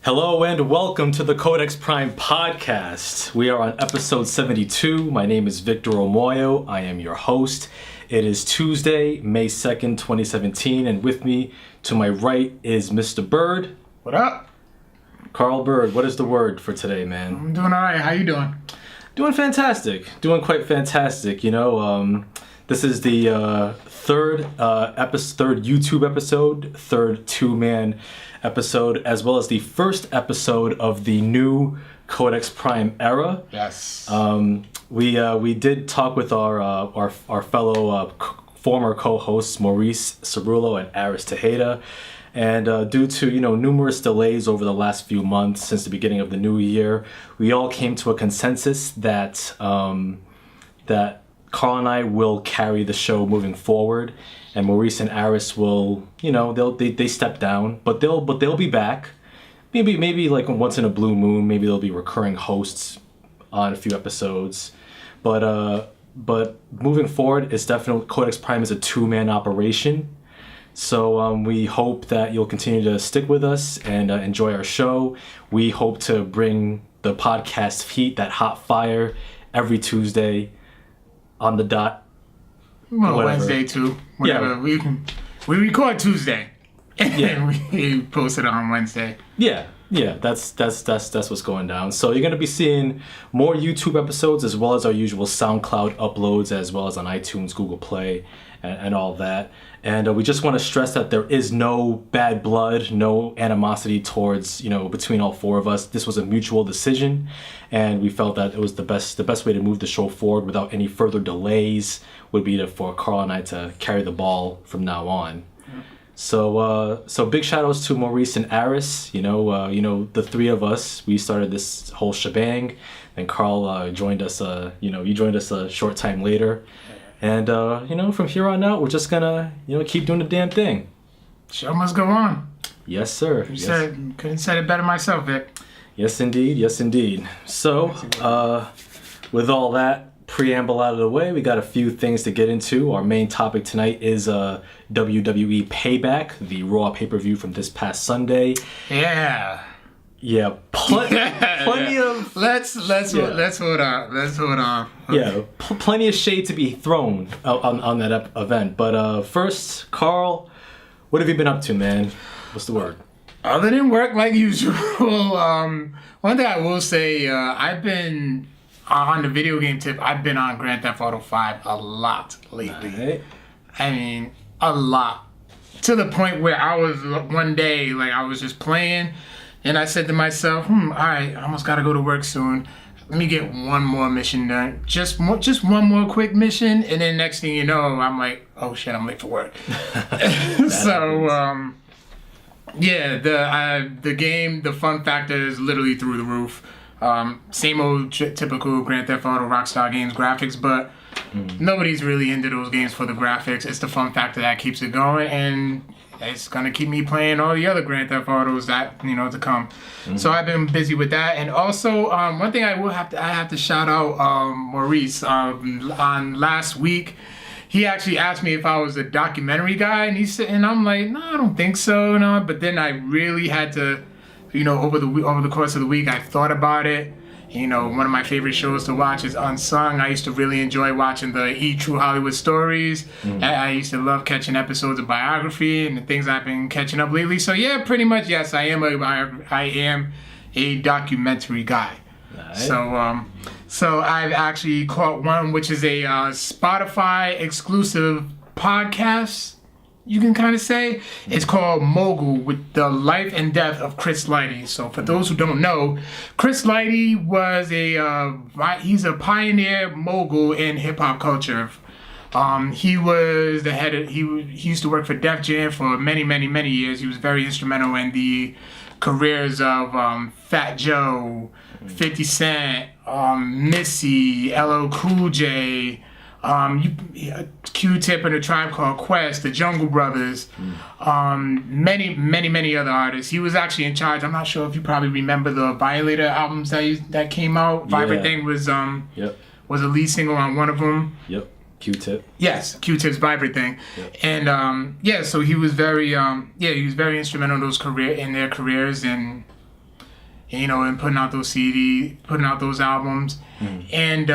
Hello and welcome to the Codex Prime podcast. We are on episode 72. My name is Victor Omoayo. I am your host. It is Tuesday, May 2nd, 2017, and with me to my right is Mr. Byrd. What up? Carl Byrd, what is the word for today, man? I'm doing all right. How you doing? Doing fantastic. Doing quite fantastic. This is the third YouTube episode, third two-man episode, as well as the first episode of the new Codex Prime era. Yes. We did talk with our fellow former co-hosts Maurice Cerullo and Aries Tejeda, and due to numerous delays over the last few months since the beginning of the new year, we all came to a consensus that that Carl and I will carry the show moving forward, and Maurice and Aris will, they step down, but they'll be back. Maybe like once in a blue moon. Maybe they'll be recurring hosts on a few episodes, but moving forward, it's definitely Codex Prime is a two-man operation. So we hope that you'll continue to stick with us and enjoy our show. We hope to bring the podcast heat, that hot fire, every Tuesday on the dot. Well, Wednesday too. Whatever. Yeah. We record Tuesday and we post it on Wednesday. Yeah, that's what's going down. So you're gonna be seeing more YouTube episodes as well as our usual SoundCloud uploads, as well as on iTunes, Google Play, and all that. And we just want to stress that there is no bad blood, no animosity towards, between all four of us. This was a mutual decision, and we felt that it was the best way to move the show forward without any further delays would be for Carl and I to carry the ball from now on. So big shout outs to Maurice and Aris. The three of us, we started this whole shebang, and Carl joined us. You joined us a short time later. And, from here on out, we're just gonna, keep doing the damn thing. Show must go on. Yes, sir. Couldn't have said it better myself, Vic. Yes, indeed. Yes, indeed. So, with all that preamble out of the way, we got a few things to get into. Our main topic tonight is WWE Payback, the Raw pay-per-view from this past Sunday. Yeah. Yeah, plenty of... Let's hold on. Okay. Yeah, plenty of shade to be thrown on that event. But first, Carl, what have you been up to, man? What's the word? Other than work like usual, one thing I will say, I've been on the video game tip. I've been on Grand Theft Auto 5 a lot lately. Right. I mean, a lot. To the point where I was one day, I was just playing, and I said to myself, all right, I almost got to go to work soon. Let me get one more mission done. Just one more quick mission, and then next thing you know, I'm like, oh shit, I'm late for work. So, the game, the fun factor is literally through the roof. Same old typical Grand Theft Auto Rockstar Games graphics, but nobody's really into those games for the graphics. It's the fun factor that keeps it going, and it's gonna keep me playing all the other Grand Theft Autos that to come. So I've been busy with that, and also one thing I have to shout out Maurice. On last week, he actually asked me if I was a documentary guy, and I'm like, no, I don't think so. No, but then I really had to, over the course of the week, I thought about it. One of my favorite shows to watch is Unsung. I used to really enjoy watching the True Hollywood Stories. I used to love catching episodes of Biography and the things I've been catching up lately. So yeah, pretty much yes, I am a documentary guy. Nice. So I've actually caught one which is a Spotify exclusive podcast, you can kind of say. It's called Mogul, with the life and death of Chris Lighty. So for those who don't know, Chris Lighty was he's a pioneer mogul in hip hop culture. He was the head of, he used to work for Def Jam for many years. He was very instrumental in the careers of Fat Joe, 50 Cent, Missy, LL Cool J, Q-Tip and a Tribe Called Quest, the Jungle Brothers, many other artists. He was actually in charge. I'm not sure if you probably remember the Violator albums that came out. Yeah. Vibrate was a lead single on one of them. Yep. Q-Tip. Yes, Q-Tip's Vibrate Thing. Yep. And so he was very instrumental in their careers, and you know, and putting out those putting out those albums. And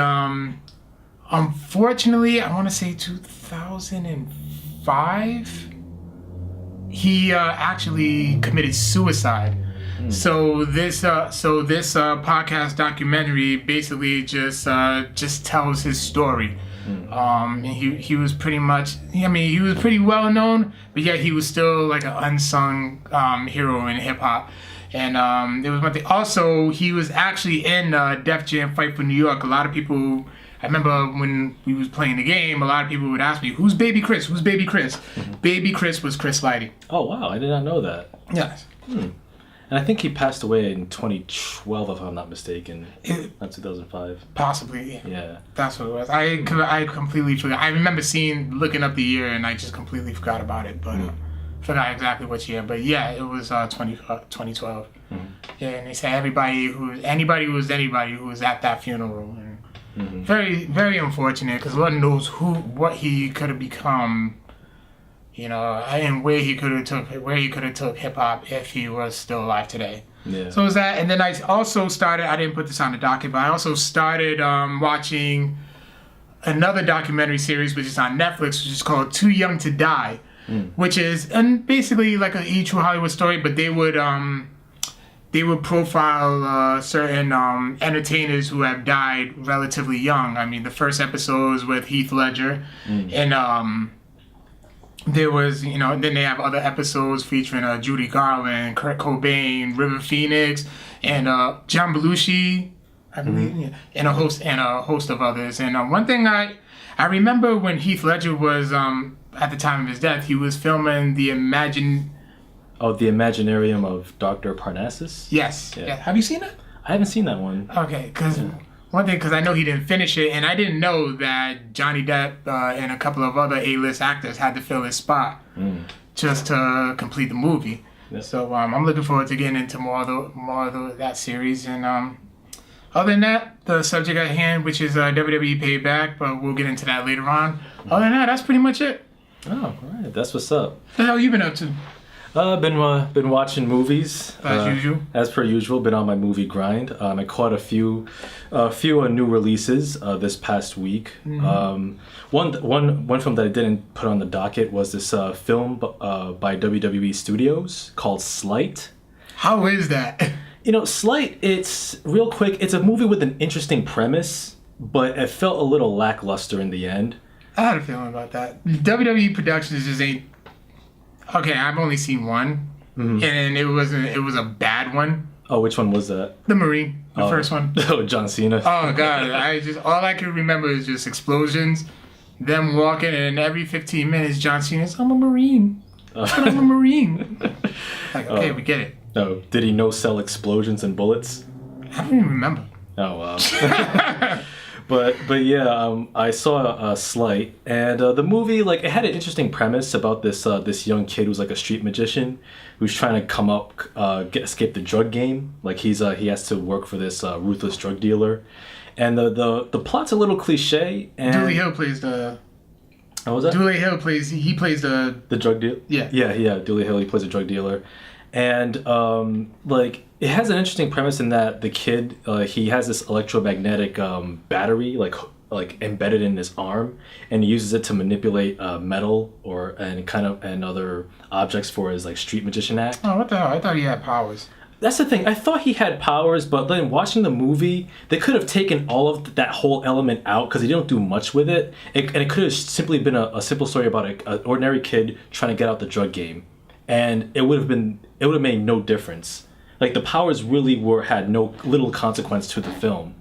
unfortunately, I want to say 2005, he actually committed suicide. So this podcast documentary basically just tells his story. He was pretty much, I mean, he was pretty well known, but yet he was still like an unsung hero in hip hop. And it was one thing. Also, he was actually in Def Jam Fight for New York. A lot of people, I remember when we was playing the game, a lot of people would ask me, "Who's Baby Chris? Who's Baby Chris?" Baby Chris was Chris Lighty. Oh wow, I did not know that. Yes. And I think he passed away in 2012, if I'm not mistaken. Not 2005. Possibly. Yeah. That's what it was. I completely forgot. I remember looking up the year, and I just completely forgot about it. But forgot exactly which year. But yeah, it was 2012. Yeah, and they say anybody who was at that funeral. And very, very unfortunate, because Lord knows what he could have become. You know, and where he could have took hip hop if he was still alive today. Yeah. So it was that, and then I also started. I didn't put this on the docket, but I also started watching another documentary series, which is on Netflix, which is called Too Young to Die, which is basically like a true Hollywood story, but they would profile certain entertainers who have died relatively young. I mean, the first episode was with Heath Ledger, and there was, you know, then they have other episodes featuring Judy Garland, Kurt Cobain, River Phoenix, and John Belushi, I believe, and a host of others. And one thing I remember when Heath Ledger was at the time of his death, he was filming the Imaginarium of Dr. Parnassus? Yes. Yeah. Have you seen it? I haven't seen that one. Okay, because I know he didn't finish it, and I didn't know that Johnny Depp and a couple of other A-list actors had to fill his spot just to complete the movie. Yeah. So I'm looking forward to getting into more of that series. And other than that, the subject at hand, which is WWE Payback, but we'll get into that later on. Other than that, that's pretty much it. Oh, all right. That's what's up. What the hell you been up to? Been watching movies as usual. As per usual, been on my movie grind. I caught a few new releases this past week. One film that I didn't put on the docket was this film by WWE Studios called Sleight. How is that? You know, Sleight. It's real quick. It's a movie with an interesting premise, but it felt a little lackluster in the end. I had a feeling about that. WWE Productions just ain't. Okay, I've only seen one, and it was a bad one. Oh, which one was that? The Marine, the first one. Oh, John Cena. Oh God, all I can remember is just explosions, them walking, and every 15 minutes, John Cena's, "I'm a Marine, I'm a Marine." Like, okay, we get it. Oh, did he no-sell explosions and bullets? I don't even remember. Oh wow. But yeah, I saw Sleight, and the movie, like, it had an interesting premise about this young kid who's like a street magician who's trying to come up, escape the drug game. Like he has to work for this ruthless drug dealer, and the plot's a little cliche. And Dooley Hill plays the. What was that? Dooley Hill plays the drug dealer. Yeah. Dooley Hill, he plays a drug dealer, and like. It has an interesting premise in that the kid, he has this electromagnetic battery, like embedded in his arm, and he uses it to manipulate metal and other objects for his like street magician act. Oh, what the hell! I thought he had powers. That's the thing. I thought he had powers, but then watching the movie, they could have taken all of that whole element out because they don't do much with it. And it could have simply been a simple story about an ordinary kid trying to get out the drug game, and it would have made no difference. Like, the powers really had no little consequence to the film.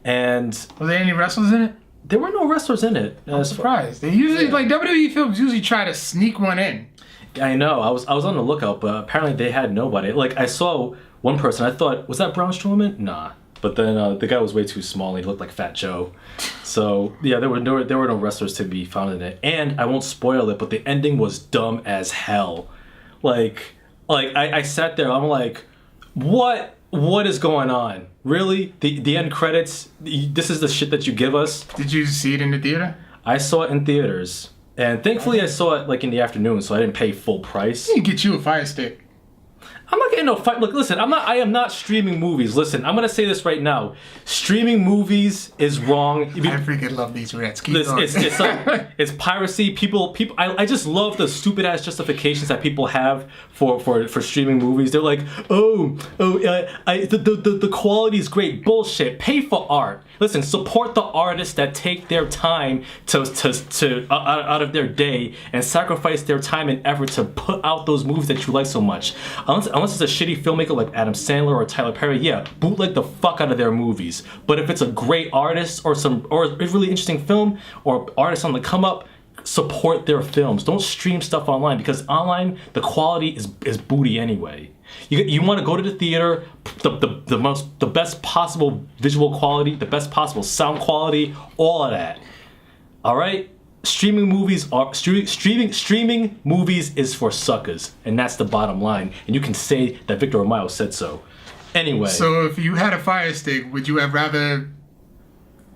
And were there any wrestlers in it? There were no wrestlers in it. I'm surprised. They usually, like, WWE films usually try to sneak one in. I know. I was on the lookout, but apparently they had nobody. Like, I saw one person. I thought, was that Braun Strowman? Nah. But then the guy was way too small. And he looked like Fat Joe. So yeah, there were no wrestlers to be found in it. And I won't spoil it, but the ending was dumb as hell. Like I sat there. I'm like, what is going on? Really? The end credits? This is the shit that you give us? Did you see it in the theater? I saw it in theaters. And thankfully I saw it like in the afternoon, so I didn't pay full price. You can get you a Fire Stick. I'm not getting no fight. Look, listen, I am not streaming movies. Listen, I'm gonna say this right now. Streaming movies is wrong. I freaking love these Reds. Keep going. It's piracy. People. I just love the stupid ass justifications that people have for streaming movies. They're like, the quality is great. Bullshit. Pay for art. Listen, support the artists that take their time to out of their day and sacrifice their time and effort to put out those movies that you like so much. Unless it's a shitty filmmaker like Adam Sandler or Tyler Perry, yeah, bootleg the fuck out of their movies. But if it's a great artist or a really interesting film or artist on the come up, support their films. Don't stream stuff online because online the quality is booty anyway. You want to go to the theater, the best possible visual quality, the best possible sound quality, all of that. All right. Streaming movies is for suckers, and that's the bottom line. And you can say that Victor Omoayo said so. Anyway. So if you had a Fire Stick, would you have rather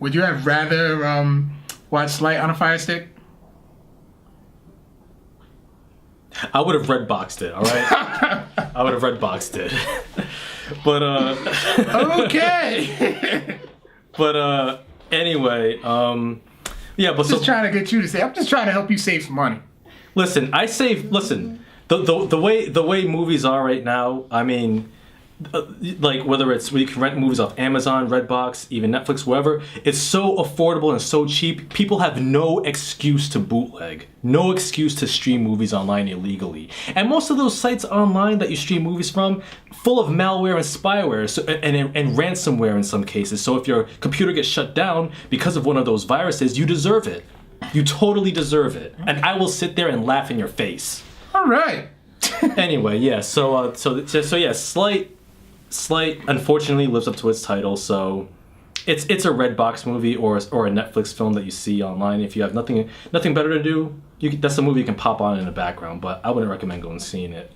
watch Sleight on a Fire Stick? I would have red boxed it. All right. I would have red boxed it. But okay. But anyway. Yeah, but just trying to get you to say. I'm just trying to help you save some money. Listen, the way movies are right now. I mean, like whether it's we can rent movies off Amazon, Redbox, even Netflix, wherever. It's so affordable and so cheap. People have no excuse to bootleg, no excuse to stream movies online illegally. And most of those sites online that you stream movies from, full of malware and spyware, and ransomware in some cases. So if your computer gets shut down because of one of those viruses, you deserve it. You totally deserve it. And I will sit there and laugh in your face. All right. Anyway, yeah. So yeah. Sleight unfortunately lives up to its title. So it's a Redbox movie or a Netflix film that you see online. If you have nothing better to do, that's a movie you can pop on in the background. But I wouldn't recommend going and seeing it.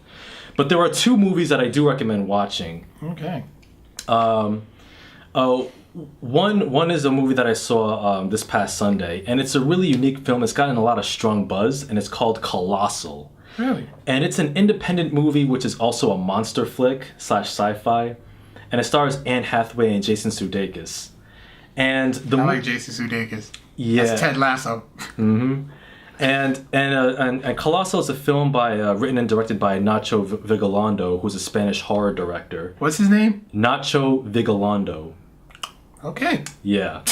But there are two movies that I do recommend watching. Okay. One is a movie that I saw this past Sunday, and it's a really unique film. It's gotten a lot of strong buzz, and it's called Colossal. Really? And it's an independent movie, which is also a monster flick / sci-fi, and it stars Anne Hathaway and Jason Sudeikis. And I like Jason Sudeikis. Yeah. That's Ted Lasso. Mm-hmm. And Colossal is a film written and directed by Nacho Vigalondo, who's a Spanish horror director. What's his name? Nacho Vigalondo. Okay. Yeah.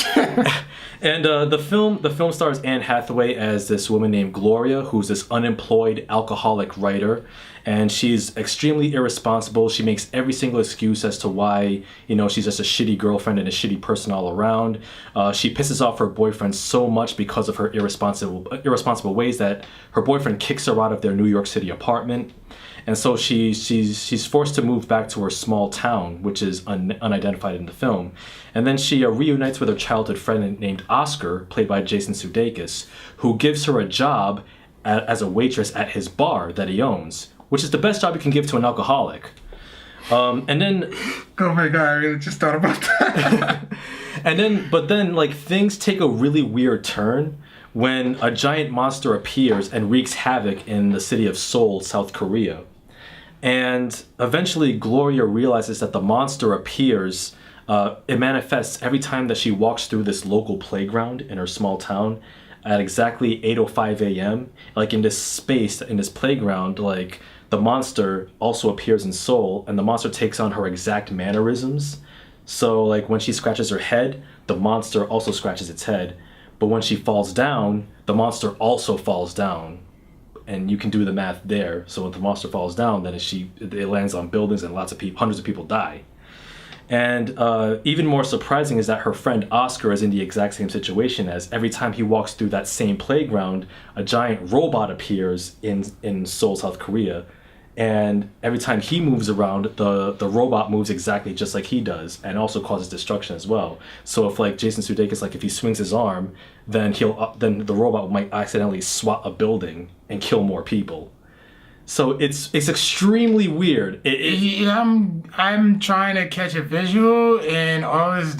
And the film stars Anne Hathaway as this woman named Gloria, who's this unemployed alcoholic writer, and she's extremely irresponsible. She makes every single excuse as to why, she's just a shitty girlfriend and a shitty person all around. She pisses off her boyfriend so much because of her irresponsible ways that her boyfriend kicks her out of their New York City apartment. And so she's forced to move back to her small town, which is unidentified in the film. And then she reunites with her childhood friend named Oscar, played by Jason Sudeikis, who gives her a job as a waitress at his bar that he owns, which is the best job you can give to an alcoholic. And then... Oh my God, I really just thought about that. But then things take a really weird turn when a giant monster appears and wreaks havoc in the city of Seoul, South Korea. And eventually Gloria realizes that the monster appears, it manifests every time that she walks through this local playground in her small town at exactly 8:05 a.m. In this space, in this playground, the monster also appears in Seoul, and the monster takes on her exact mannerisms. So when she scratches her head, the monster also scratches its head. But when she falls down, the monster also falls down. And you can do the math there. So when the monster falls down, then it lands on buildings and hundreds of people die. And even more surprising is that her friend Oscar is in the exact same situation, as every time he walks through that same playground, a giant robot appears in Seoul, South Korea. And every time he moves around, the robot moves exactly just like he does, and also causes destruction as well. So if Jason Sudeikis, if he swings his arm, then then the robot might accidentally swat a building and kill more people. So it's extremely weird. I'm trying to catch a visual, and all it's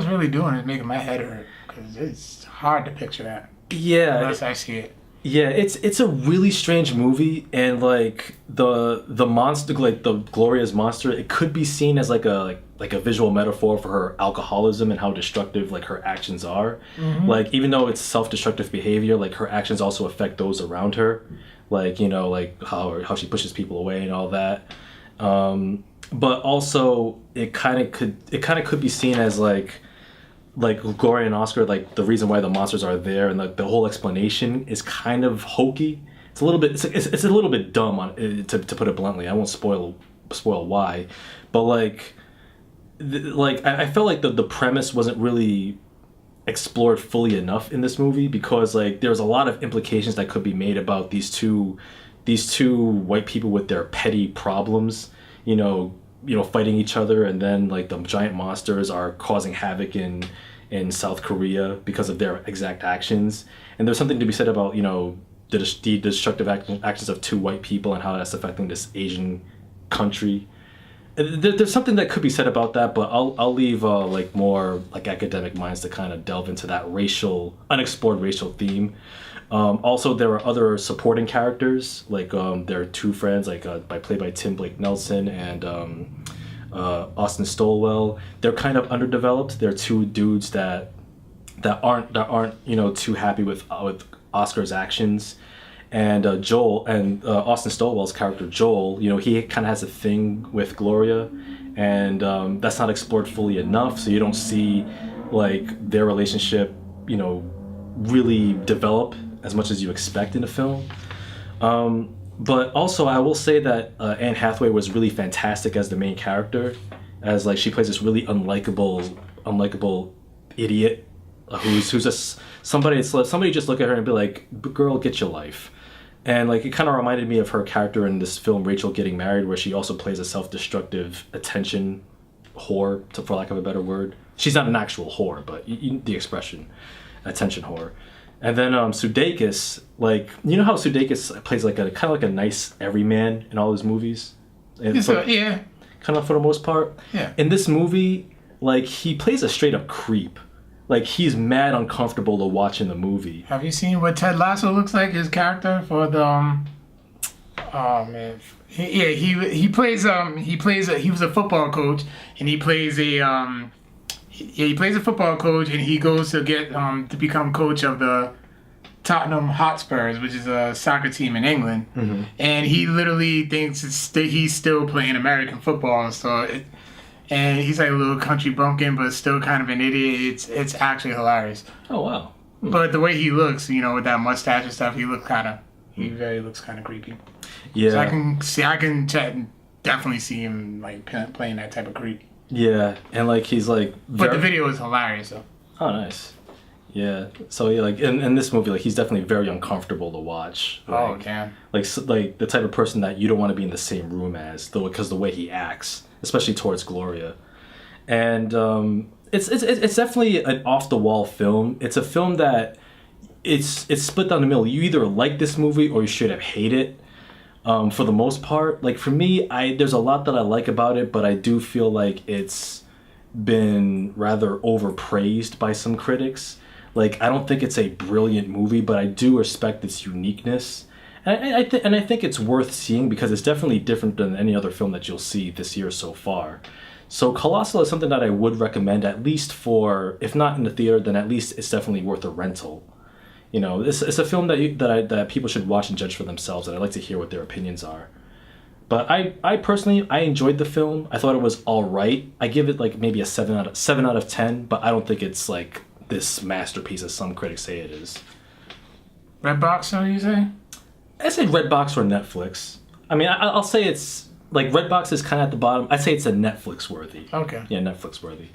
really doing is making my head hurt, because it's hard to picture that. Yeah. Unless I see it. Yeah, it's a really strange movie, and like the monster, like the Gloria's monster, it could be seen as like a visual metaphor for her alcoholism and how destructive like her actions are. Like even though it's self-destructive behavior, like her actions also affect those around her, like like how she pushes people away and all that. But also it kind of could be seen as like Gloria and Oscar, like the reason why the monsters are there and the whole explanation is kind of hokey. It's a little bit it's a little bit dumb to put it bluntly. I won't spoil why, but I felt like the premise wasn't really explored fully enough in this movie, because like there's a lot of implications that could be made about these two white people with their petty problems, fighting each other, and then like the giant monsters are causing havoc in South Korea because of their exact actions. And there's something to be said about the destructive actions of two white people and how that's affecting this Asian country. There's something that could be said about that, but I'll leave like more like academic minds to kind of delve into that unexplored racial theme. Also, there are other supporting characters, like there are two friends, like played by Tim Blake Nelson and Austin Stowell. They're kind of underdeveloped. They're two dudes that aren't too happy with Oscar's actions. And Joel and Austin Stowell's character Joel, he kind of has a thing with Gloria, and that's not explored fully enough. So you don't see like their relationship, really develop as much as you expect in a film. But also, I will say that Anne Hathaway was really fantastic as the main character, as like she plays this really unlikable idiot who's just somebody just look at her and be like, "Girl, get your life." And like it kind of reminded me of her character in this film Rachel Getting Married, where she also plays a self-destructive attention whore, for lack of a better word. She's not an actual whore, but the expression attention whore. And then Sudeikis, like how Sudeikis plays like kind of like a nice everyman in all his movies. Yeah. Kind of for the most part. Yeah. In this movie, like he plays a straight up creep. Like he's mad uncomfortable to watch in the movie. Have you seen what Ted Lasso looks like? His character for the oh man, he was a football coach, and he plays a football coach, and he goes to get to become coach of the Tottenham Hotspurs, which is a soccer team in England. Mm-hmm. And he literally thinks he's still playing American football. And he's like a little country bumpkin, but still kind of an idiot. It's actually hilarious. Oh wow! But the way he looks, with that mustache and stuff, he looks kind of creepy. Yeah. So I can definitely see him like playing that type of creep. Yeah, and like he's like. But the video is hilarious though. Oh, nice. Yeah. So yeah, like in this movie, like he's definitely very uncomfortable to watch. Like, oh damn. Like the type of person that you don't want to be in the same room as, though, because the way he acts, especially towards Gloria. And it's definitely an off the wall film. It's a film that it's split down the middle. You either like this movie or you straight up hate it. For the most part, like for me, there's a lot that I like about it, but I do feel like it's been rather overpraised by some critics. Like I don't think it's a brilliant movie, but I do respect its uniqueness. And I think it's worth seeing because it's definitely different than any other film that you'll see this year so far. So Colossal is something that I would recommend, at least for, if not in the theater, then at least it's definitely worth a rental. It's a film that people should watch and judge for themselves, and I'd like to hear what their opinions are. But I personally enjoyed the film. I thought it was all right. I give it like maybe a 7 out of 10, but I don't think it's like this masterpiece as some critics say it is. Redbox, so you say? I say Redbox or Netflix. I mean, I'll say it's like Redbox is kind of at the bottom. I'd say it's a Netflix worthy. Okay. Yeah, Netflix worthy.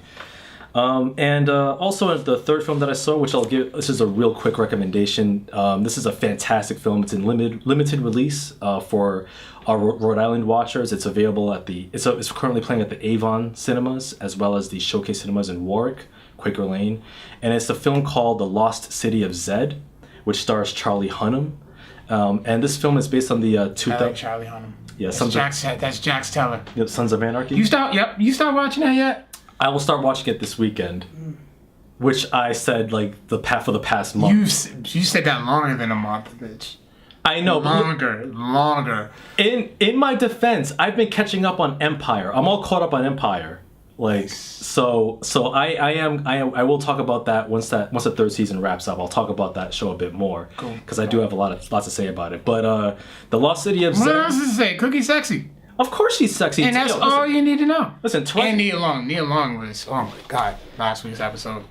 And also the third film that I saw, which I'll give, this is a real quick recommendation. This is a fantastic film. It's in limited release for our Rhode Island watchers. It's available it's currently playing at the Avon Cinemas as well as the Showcase Cinemas in Warwick, Quaker Lane, and it's a film called The Lost City of Zed, which stars Charlie Hunnam. And this film is based on the I like Charlie Hunnam. Yeah, that's Jax Teller. Sons of Anarchy. You start watching that yet? I will start watching it this weekend. which I said like for the past month. You said that longer than a month, bitch. I know. Longer. In my defense, I've been catching up on Empire. I'm all caught up on Empire. Like so I will talk about that once the third season wraps up. I'll talk about that show a bit more because I do have lots to say about it. But the Lost City of Zed. What else to say? Cookie sexy. Of course she's sexy. And that's all you need to know. Listen, and Nia Long was, oh my god, last week's episode.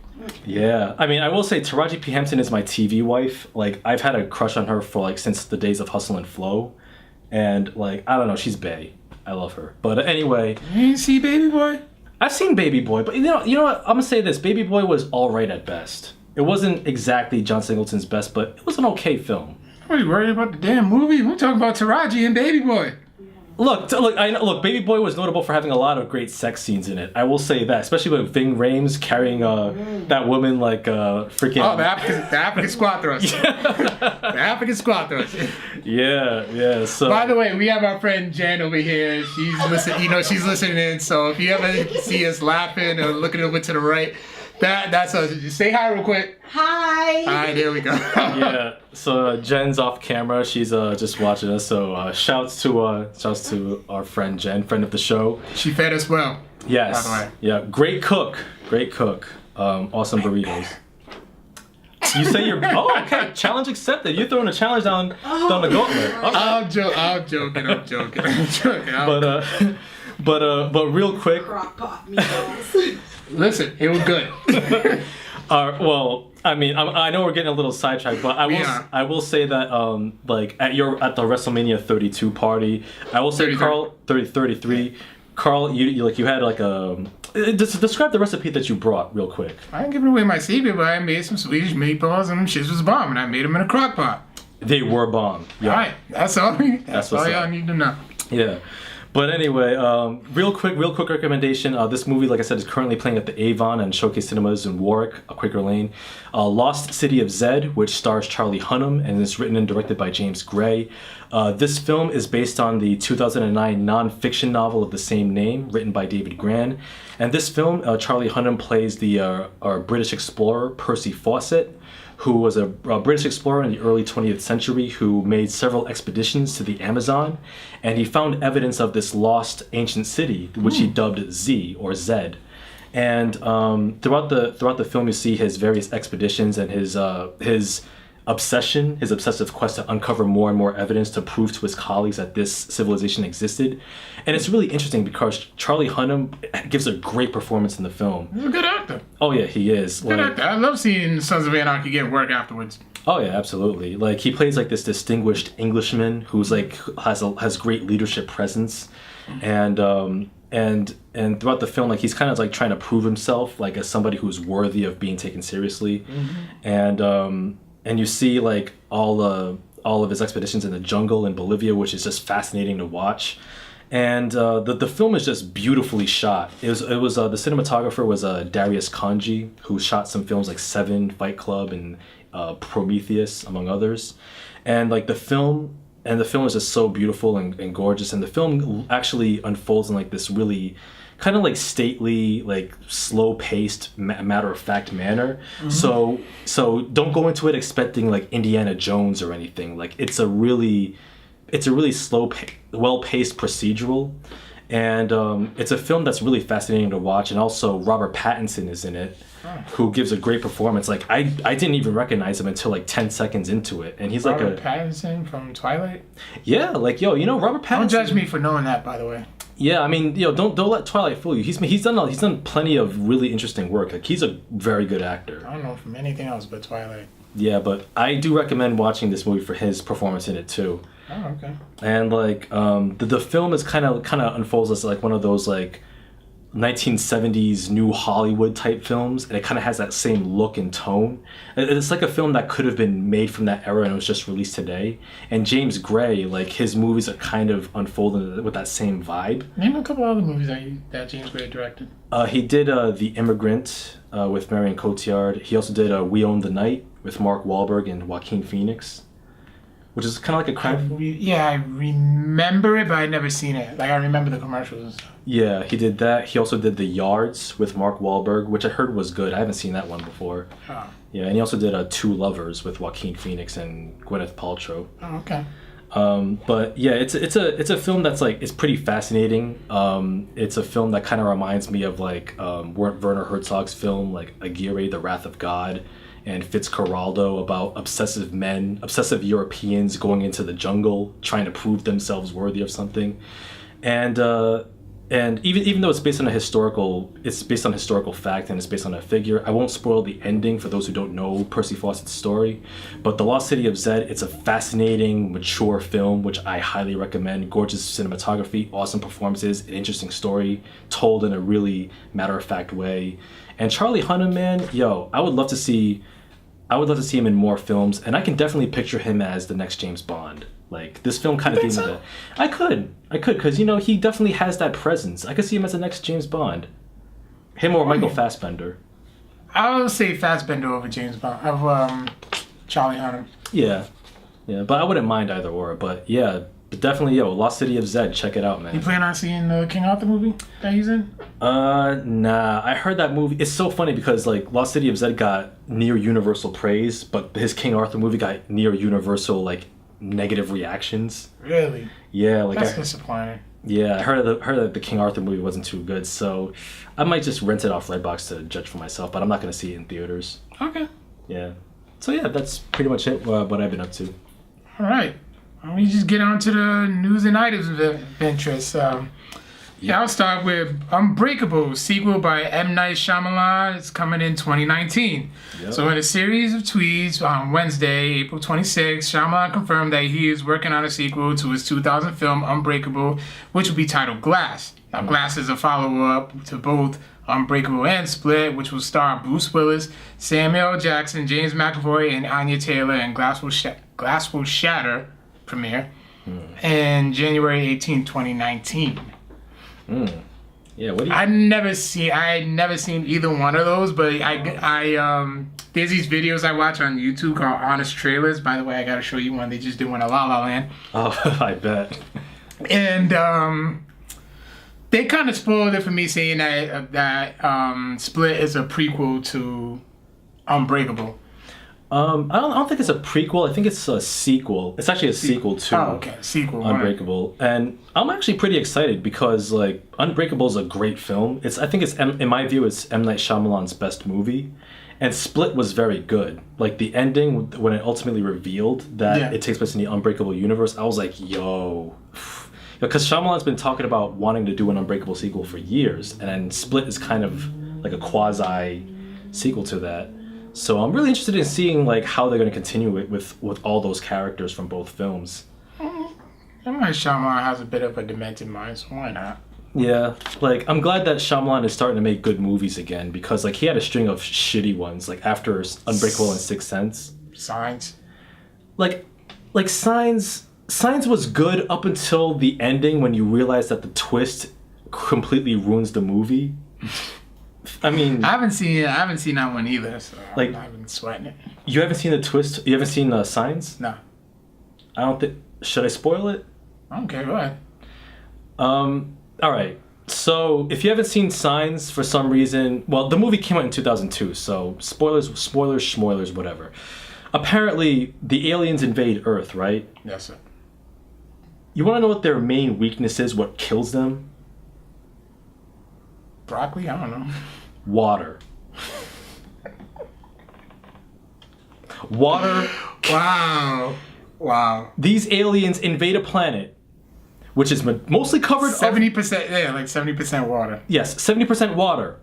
Yeah, I mean, I will say Taraji P. Henson is my TV wife. Like, I've had a crush on her for like since the days of Hustle and Flow, and like I don't know, she's bae. I love her. But anyway, you didn't see Baby Boy? I've seen Baby Boy, but you know what? I'm gonna say this: Baby Boy was all right at best. It wasn't exactly John Singleton's best, but it was an okay film. Are you worried about the damn movie? We're talking about Taraji and Baby Boy. Look, Baby Boy was notable for having a lot of great sex scenes in it. I will say that, especially with Ving Rhames carrying that woman like freaking. Oh, the African squat thrust. The African squat thrust. Yeah. So. By the way, we have our friend Jen over here. She's listening. She's listening in. So if you ever see us laughing or looking over to the right, that's us. Just say hi real quick. Hi. Hi, there we go. Yeah. So Jen's off camera. She's just watching us. So shouts to our friend Jen, friend of the show. She fed us well. Yes. By the way. Yeah. Great cook. Awesome burritos. You say you're. Oh, okay. Challenge accepted. You're throwing a challenge down the gauntlet. Okay. I'm joking. But real quick. Crock-pot meatballs. Listen, it was good. Well, I mean, I know we're getting a little sidetracked, but I will say that like at the WrestleMania 32 party, I will say 33. Carl, you had like a describe the recipe that you brought real quick. I ain't giving away my secret, but I made some Swedish meatballs and them shits was bomb, and I made them in a crock pot. They were bomb. Yeah. All right, that's all y'all need to know. Yeah. But anyway, real quick recommendation. This movie, like I said, is currently playing at the Avon and Showcase Cinemas in Warwick, Quaker Lane. Lost City of Zed, which stars Charlie Hunnam and is written and directed by James Gray. This film is based on the 2009 non-fiction novel of the same name, written by David Gran. And this film, Charlie Hunnam plays the British explorer Percy Fawcett, who was a British explorer in the early 20th century who made several expeditions to the Amazon, and he found evidence of this lost ancient city, which he dubbed Z or Zed. And throughout the film, you see his various expeditions and his obsessive quest to uncover more and more evidence to prove to his colleagues that this civilization existed. And it's really interesting because Charlie Hunnam gives a great performance in the film. He's a good actor. Oh yeah, he is. Good actor. I love seeing Sons of Anarchy get work afterwards. Oh yeah, absolutely. Like he plays like this distinguished Englishman who's like has great leadership presence, and throughout the film, like he's kind of like trying to prove himself like as somebody who's worthy of being taken seriously, and you see like all of his expeditions in the jungle in Bolivia, which is just fascinating to watch. And the film is just beautifully shot. It was the cinematographer was Darius Kanji, who shot some films like Seven, Fight Club, and Prometheus, among others. And like the film is just so beautiful and gorgeous. And the film actually unfolds in like this really kind of like stately, like slow-paced, matter-of-fact manner. Mm-hmm. So don't go into it expecting like Indiana Jones or anything. Like it's a really slow, well-paced procedural, and it's a film that's really fascinating to watch. And also Robert Pattinson is in it, who gives a great performance. Like I didn't even recognize him until like 10 seconds into it, and he's Robert Pattinson from Twilight. Yeah, like Robert Pattinson. Don't judge me for knowing that, by the way. Yeah, I mean, don't let Twilight fool you. He's done plenty of really interesting work. Like he's a very good actor. I don't know from anything else but Twilight. Yeah, but I do recommend watching this movie for his performance in it too. Oh, okay. And like the film is kind of unfolds as like one of those like 1970s new Hollywood type films, and it kind of has that same look and tone. It's like a film that could have been made from that era and it was just released today. And James Gray, like his movies are kind of unfolding with that same vibe. Name a couple other movies that James Gray directed. He did The Immigrant with Marion Cotillard. He also did We Own the Night with Mark Wahlberg and Joaquin Phoenix. which is kind of like a crime. I remember it, but I'd never seen it. Like, I remember the commercials and stuff. Yeah, he did that. He also did The Yards with Mark Wahlberg, which I heard was good. I haven't seen that one before. Oh. Yeah, and he also did Two Lovers with Joaquin Phoenix and Gwyneth Paltrow. Oh, okay. But yeah, it's a film that's like, it's pretty fascinating. It's a film that kind of reminds me of like Werner Herzog's film like Aguirre, The Wrath of God, and Fitzcarraldo, about obsessive Europeans going into the jungle trying to prove themselves worthy of something. And even though it's based on historical fact and it's based on a figure, I won't spoil the ending for those who don't know Percy Fawcett's story. But The Lost City of Zed, it's a fascinating, mature film, which I highly recommend. Gorgeous cinematography, awesome performances, an interesting story, told in a really matter-of-fact way. And Charlie Hunnam, man, I would love to see him in more films, and I can definitely picture him as the next James Bond. Like, this film kind of gave me that. I could, because, he definitely has that presence. I could see him as the next James Bond. Him or Michael Fassbender. I'll say Fassbender over James Bond, of Charlie Hunnam. Yeah, but I wouldn't mind either or. But definitely, Lost City of Zed, check it out, man. You plan on seeing the King Arthur movie that he's in? Nah. I heard that movie. It's so funny because like Lost City of Zed got near universal praise, but his King Arthur movie got near universal like negative reactions. Really? Yeah, like that's disappointing. Yeah, I heard that the King Arthur movie wasn't too good, so I might just rent it off Redbox to judge for myself, but I'm not going to see it in theaters. Okay. Yeah. So yeah, that's pretty much it, what I've been up to. All right. Let me just get on to the news and items of interest. I'll start with Unbreakable, sequel by M. Night Shyamalan. It's coming in 2019. Yep. So in a series of tweets on Wednesday, April 26, Shyamalan confirmed that he is working on a sequel to his 2000 film Unbreakable, which will be titled Glass. Now, Glass is a follow-up to both Unbreakable and Split, which will star Bruce Willis, Samuel L. Jackson, James McAvoy, and Anya Taylor, and Glass Will Shatter premiere in January 18, 2019. Yeah, what do you? I had never seen either one of those, but I there's these videos I watch on YouTube called Honest Trailers. By the way, I gotta show you one. They just did one at La La Land. Oh, I bet. And they kind of spoiled it for me, saying that Split is a prequel to Unbreakable. I don't think it's a prequel. I think it's a sequel. It's actually a sequel to sequel Unbreakable. Right. And I'm actually pretty excited because like Unbreakable is a great film. I think it's in my view it's M. Night Shyamalan's best movie. And Split was very good. Like the ending when it ultimately revealed that it takes place in the Unbreakable universe, I was like, yo. Because Shyamalan's been talking about wanting to do an Unbreakable sequel for years, and then Split is kind of like a quasi sequel to that. So I'm really interested in seeing like how they're going to continue it with all those characters from both films. M. Night Shyamalan has a bit of a demented mind, so why not? Yeah, like I'm glad that Shyamalan is starting to make good movies again, because like he had a string of shitty ones like after Unbreakable and Sixth Sense. Signs. Like Signs was good up until the ending when you realize that the twist completely ruins the movie. I mean, I haven't seen that one either, so like, I haven't sweating it. You haven't seen the twist? You haven't seen Signs? No. I don't think. Should I spoil it? Okay, go ahead. All right. So if you haven't seen Signs for some reason, well, the movie came out in 2002, so spoilers, whatever. Apparently, the aliens invade Earth, right? Yes, sir. You want to know what their main weakness is? What kills them? Broccoli? I don't know. Water. Water. Wow. These aliens invade a planet, which is mostly covered 70%. Yeah, like 70% water. Yes, 70% water.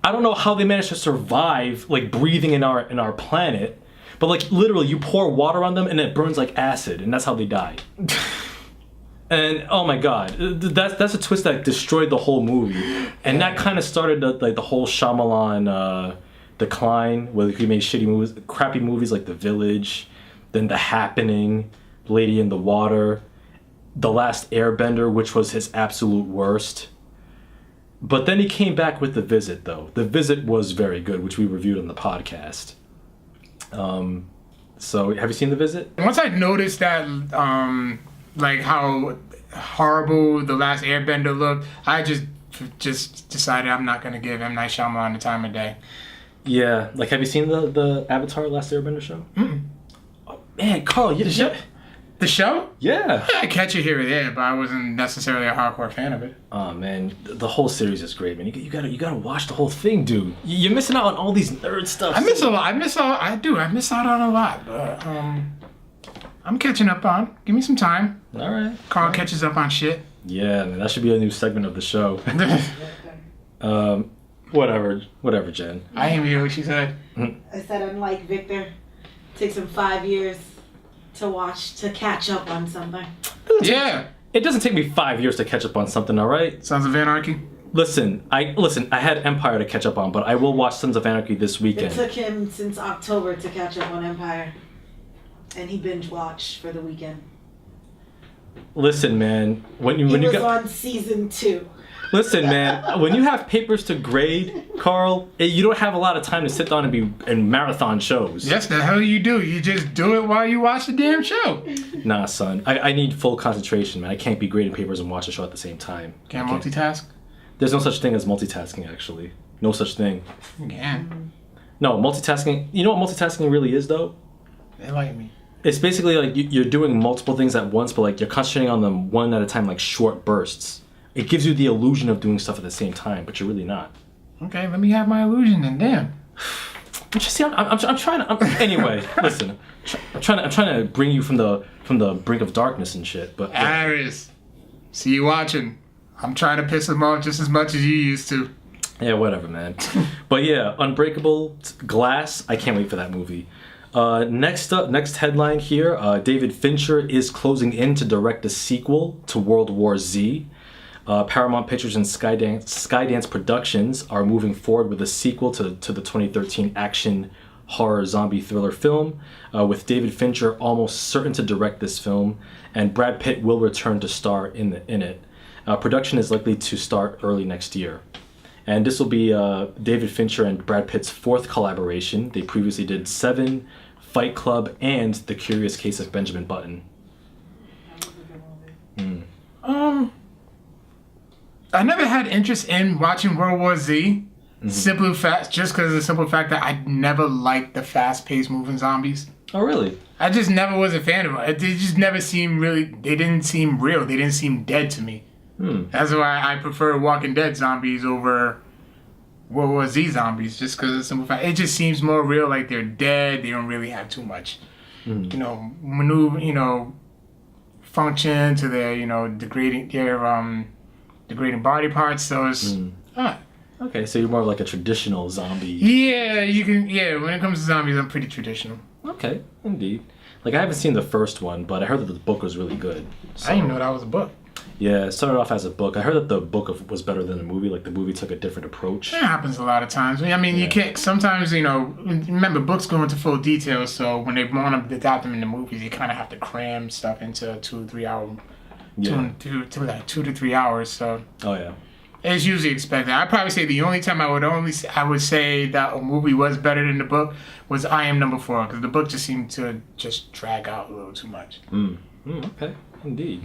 I don't know how they managed to survive, like breathing in our planet, but like literally, you pour water on them and it burns like acid, and that's how they die. And oh my god, that's a twist that destroyed the whole movie, and that kind of started the whole Shyamalan decline, where he made crappy movies like The Village, then The Happening, Lady in the Water, The Last Airbender, which was his absolute worst. But then he came back with The Visit, though. The Visit was very good, which we reviewed on the podcast. So, have you seen The Visit? Once I noticed that, like how horrible The Last Airbender looked, I just decided I'm not gonna give M. Night Shyamalan the time of day. Yeah, like have you seen the Avatar Last Airbender show? Mm-mm. Oh man, Carl, you The show? Yeah. I catch it here or there, but I wasn't necessarily a hardcore fan of it. Oh man, the whole series is great, man. You gotta watch the whole thing, dude. You're missing out on all these nerd stuff. I miss a lot. I miss out on a lot, but I'm catching up on. Give me some time. All right. Carl catches up on shit. Yeah, man, that should be a new segment of the show. Whatever, Jen. I didn't hear what she said. I said, unlike Victor, it takes him 5 years to catch up on something. Yeah. It doesn't take me 5 years to catch up on something, all right? Sons of Anarchy. Listen, I had Empire to catch up on, but I will watch Sons of Anarchy this weekend. It took him since October to catch up on Empire. And he binge watched for the weekend. Listen, man, when you was on season 2. Listen, man, when you have papers to grade, Carl, you don't have a lot of time to sit down and marathon shows. Yes, the hell you do. You just do it while you watch the damn show. Nah, son. I need full concentration, man. I can't be grading papers and watch a show at the same time. Can't multitask? There's no such thing as multitasking, actually. No such thing. You can. No, multitasking... You know what multitasking really is, though? Enlighten me. It's basically like you're doing multiple things at once, but like you're concentrating on them one at a time, like short bursts. It gives you the illusion of doing stuff at the same time, but you're really not. Okay, let me have my illusion then. Damn. I'm trying to. Anyway, listen. I'm trying to bring you from the brink of darkness and shit. But Aries, see you watching. I'm trying to piss him off just as much as you used to. Yeah, whatever, man. But yeah, Unbreakable, Glass. I can't wait for that movie. Next headline here. David Fincher is closing in to direct a sequel to World War Z. Paramount Pictures and Skydance Productions are moving forward with a sequel to the 2013 action horror zombie thriller film, with David Fincher almost certain to direct this film, and Brad Pitt will return to star in it. Production is likely to start early next year. And this will be David Fincher and Brad Pitt's fourth collaboration. They previously did Seven, Fight Club, and The Curious Case of Benjamin Button. I never had interest in watching World War Z. Mm-hmm. Just because of the simple fact that I never liked the fast-paced moving zombies. Oh, really? I just never was a fan of it. They just never seemed really... They didn't seem real. They didn't seem dead to me. That's why I prefer Walking Dead zombies over World War Z zombies, just because of the simple fact. It just seems more real, like they're dead. They don't really have too much, maneuver, function to their, degrading body parts. So it's... Okay, so you're more like a traditional zombie. Yeah, when it comes to zombies, I'm pretty traditional. Okay, indeed. Like, I haven't seen the first one, but I heard that the book was really good. So. I didn't know that was a book. Yeah, it started off as a book. I heard that the book was better than the movie. Like, the movie took a different approach. That happens a lot of times. I mean, you can't... Sometimes, remember, books go into full detail, so when they want to adapt them into movies, you kind of have to cram stuff into a 2 to 3 hour... Yeah. 2 to 3 hours, so... Oh, yeah. It's usually expected. I'd probably say the only time I would say that a movie was better than the book was I Am Number 4, because the book just seemed to just drag out a little too much. Okay, indeed.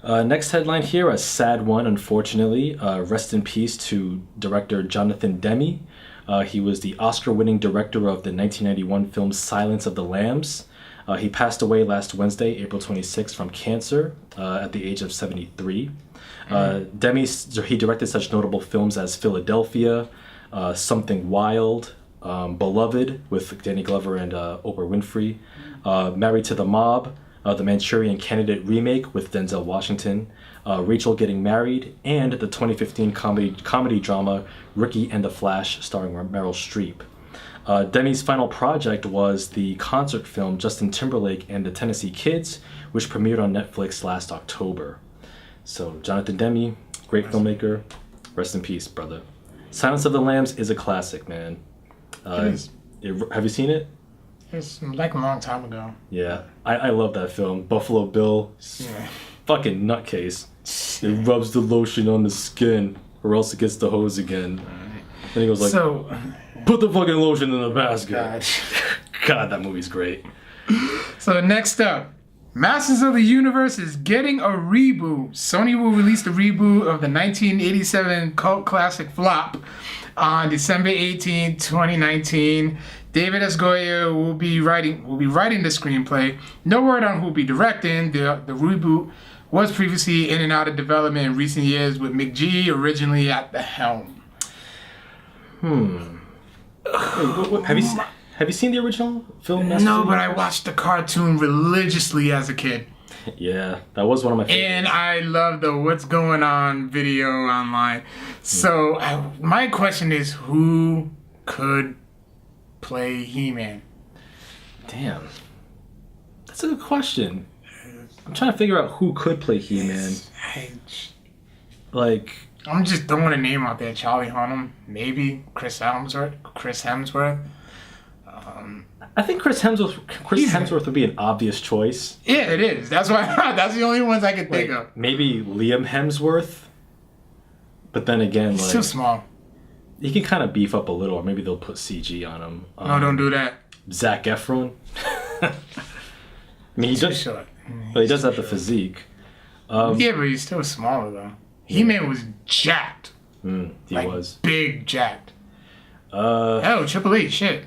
Next headline here, a sad one, unfortunately. Rest in peace to director Jonathan Demme. He was the Oscar-winning director of the 1991 film Silence of the Lambs. He passed away last Wednesday, April 26th, from cancer at the age of 73. Demme, he directed such notable films as Philadelphia, Something Wild, Beloved with Danny Glover and Oprah Winfrey, Married to the Mob, the Manchurian Candidate remake with Denzel Washington, Rachel Getting Married, and the 2015 comedy drama Ricky and the Flash starring Meryl Streep. Demme's final project was the concert film Justin Timberlake and the Tennessee Kids, which premiered on Netflix last October. So, Jonathan Demme, great filmmaker. Rest in peace, brother. Silence of the Lambs is a classic, man. It is. Have you seen it? It's like a long time ago. Yeah, I love that film. Buffalo Bill, fucking nutcase. It rubs the lotion on the skin, or else it gets the hose again. And he goes like, put the fucking lotion in the basket. God, that movie's great. So next up, Masters of the Universe is getting a reboot. Sony will release the reboot of the 1987 cult classic Flop on December 18, 2019. David S. Goyer will be writing the screenplay. No word on who will be directing. The reboot was previously in and out of development in recent years, with McG originally at the helm. Have you seen the original film? No, but I watched the cartoon religiously as a kid. Yeah, that was one of my favorites. And I love the what's going on video online. So my question is, who could play He-Man? Damn. That's a good question. I'm trying to figure out who could play He-Man. Like, I'm just throwing a name out there. Charlie Hunnam, maybe Chris Hemsworth. I think Chris Hemsworth would be an obvious choice. Yeah, it is. That's why. That's the only ones I can think of. Maybe Liam Hemsworth. But then again, He's too small. He can kind of beef up a little, or maybe they'll put CG on him. No, don't do that. Zac Efron. I mean, He's too short. But he does have the physique. Yeah, but he's still smaller though. He-Man was jacked. He was big jacked. Oh, Triple H, shit.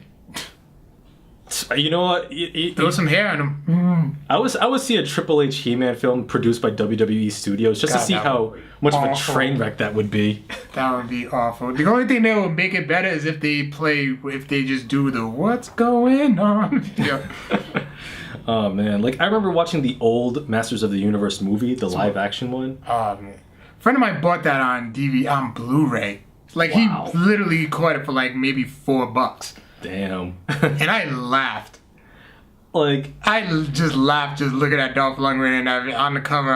You know what? Throw some hair on him. I would see a Triple H He-Man film produced by WWE Studios just to see how much of a train wreck that would be. That would be awful. The only thing that would make it better is if they just do the what's going on. Yeah. Oh man, like I remember watching the old Masters of the Universe movie, the live action one. Oh man, a friend of mine bought that on DVD on Blu-ray. Like he literally caught it for like maybe $4. Damn. And I laughed. Like I just laughed just looking at Dolph Lundgren and on the cover.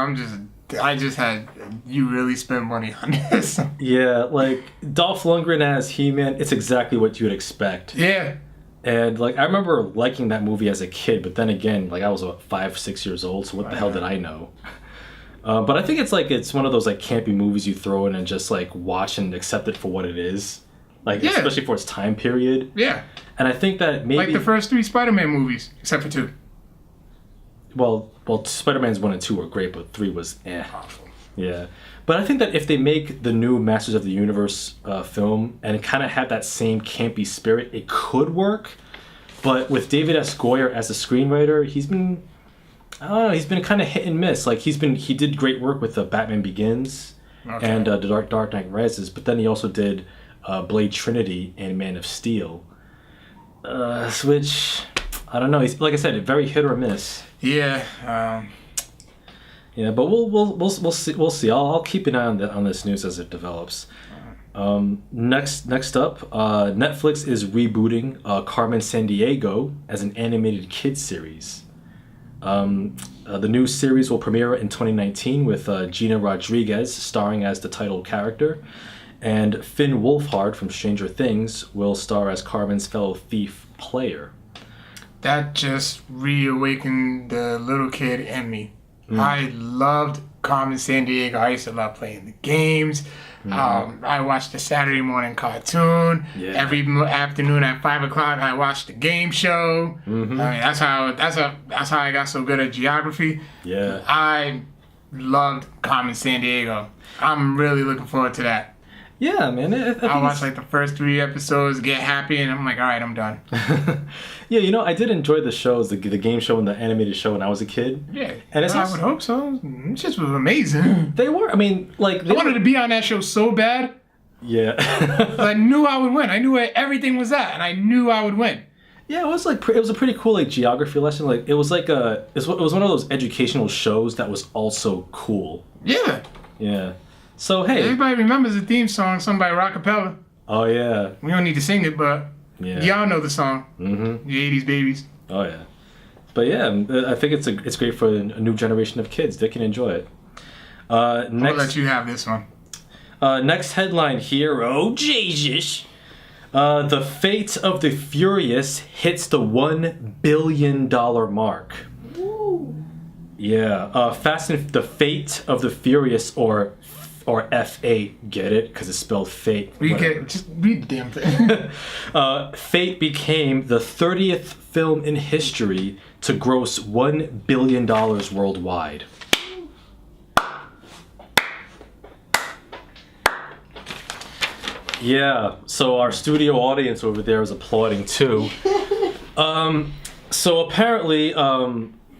I just had, you really spend money on this. Yeah, like Dolph Lundgren as He-Man, it's exactly what you would expect. Yeah. And like I remember liking that movie as a kid, but then again, like I was what, 5-6 years old, so what the hell did I know? But I think it's one of those like campy movies you throw in and just like watch and accept it for what it is. Like, especially for its time period. Yeah. And I think that maybe... Like the first 3 Spider-Man movies, except for 2. Well, Spider-Man's 1 and 2 were great, but 3 was awful. Yeah. But I think that if they make the new Masters of the Universe film and kind of have that same campy spirit, it could work. But with David S. Goyer as a screenwriter, he's been kind of hit and miss. Like, he did great work with Batman Begins and The Dark Knight Rises, but then he also did... Blade Trinity and Man of Steel, which I don't know. He's, like I said, very hit or miss. Yeah. Yeah, but we'll see. We'll see. I'll keep an eye on this news as it develops. Next up, Netflix is rebooting Carmen Sandiego as an animated kids series. The new series will premiere in 2019 with Gina Rodriguez starring as the title character. And Finn Wolfhard from Stranger Things will star as Carmen's fellow thief player. That just reawakened the little kid in me. I loved Carmen Sandiego. I used to love playing the games. I watched the Saturday morning cartoon. Yeah. Every afternoon at 5 o'clock, I watched the game show. I mean, that's how I got so good at geography. Yeah. I loved Carmen Sandiego. I'm really looking forward to that. Yeah, man. I watched like the first 3 episodes, get happy, and I'm like, all right, I'm done. Yeah, you know, I did enjoy the shows, the game show and the animated show when I was a kid. Yeah, and I would hope so. It just was amazing. They were. I mean, like I wanted to be on that show so bad. Yeah. I knew I would win. I knew where everything was at, and I knew I would win. Yeah, it was like it was a pretty cool like geography lesson. Like it was one of those educational shows that was also cool. Yeah. Yeah. So, hey. Everybody remembers the theme song sung by Rockapella. Oh, yeah. We don't need to sing it, but y'all know the song. Mm-hmm. The 80s babies. Oh, yeah. But, yeah, I think it's great for a new generation of kids. They can enjoy it. I'll let you have this one. Next headline here. Oh, Jesus. The Fate of the Furious hits the $1 billion mark. Woo. Yeah. The Fate of the Furious, or or F8, get it? Because it's spelled fate. Just read the damn thing. Fate became the 30th film in history to gross $1 billion worldwide. Yeah, so our studio audience over there is applauding too. So apparently,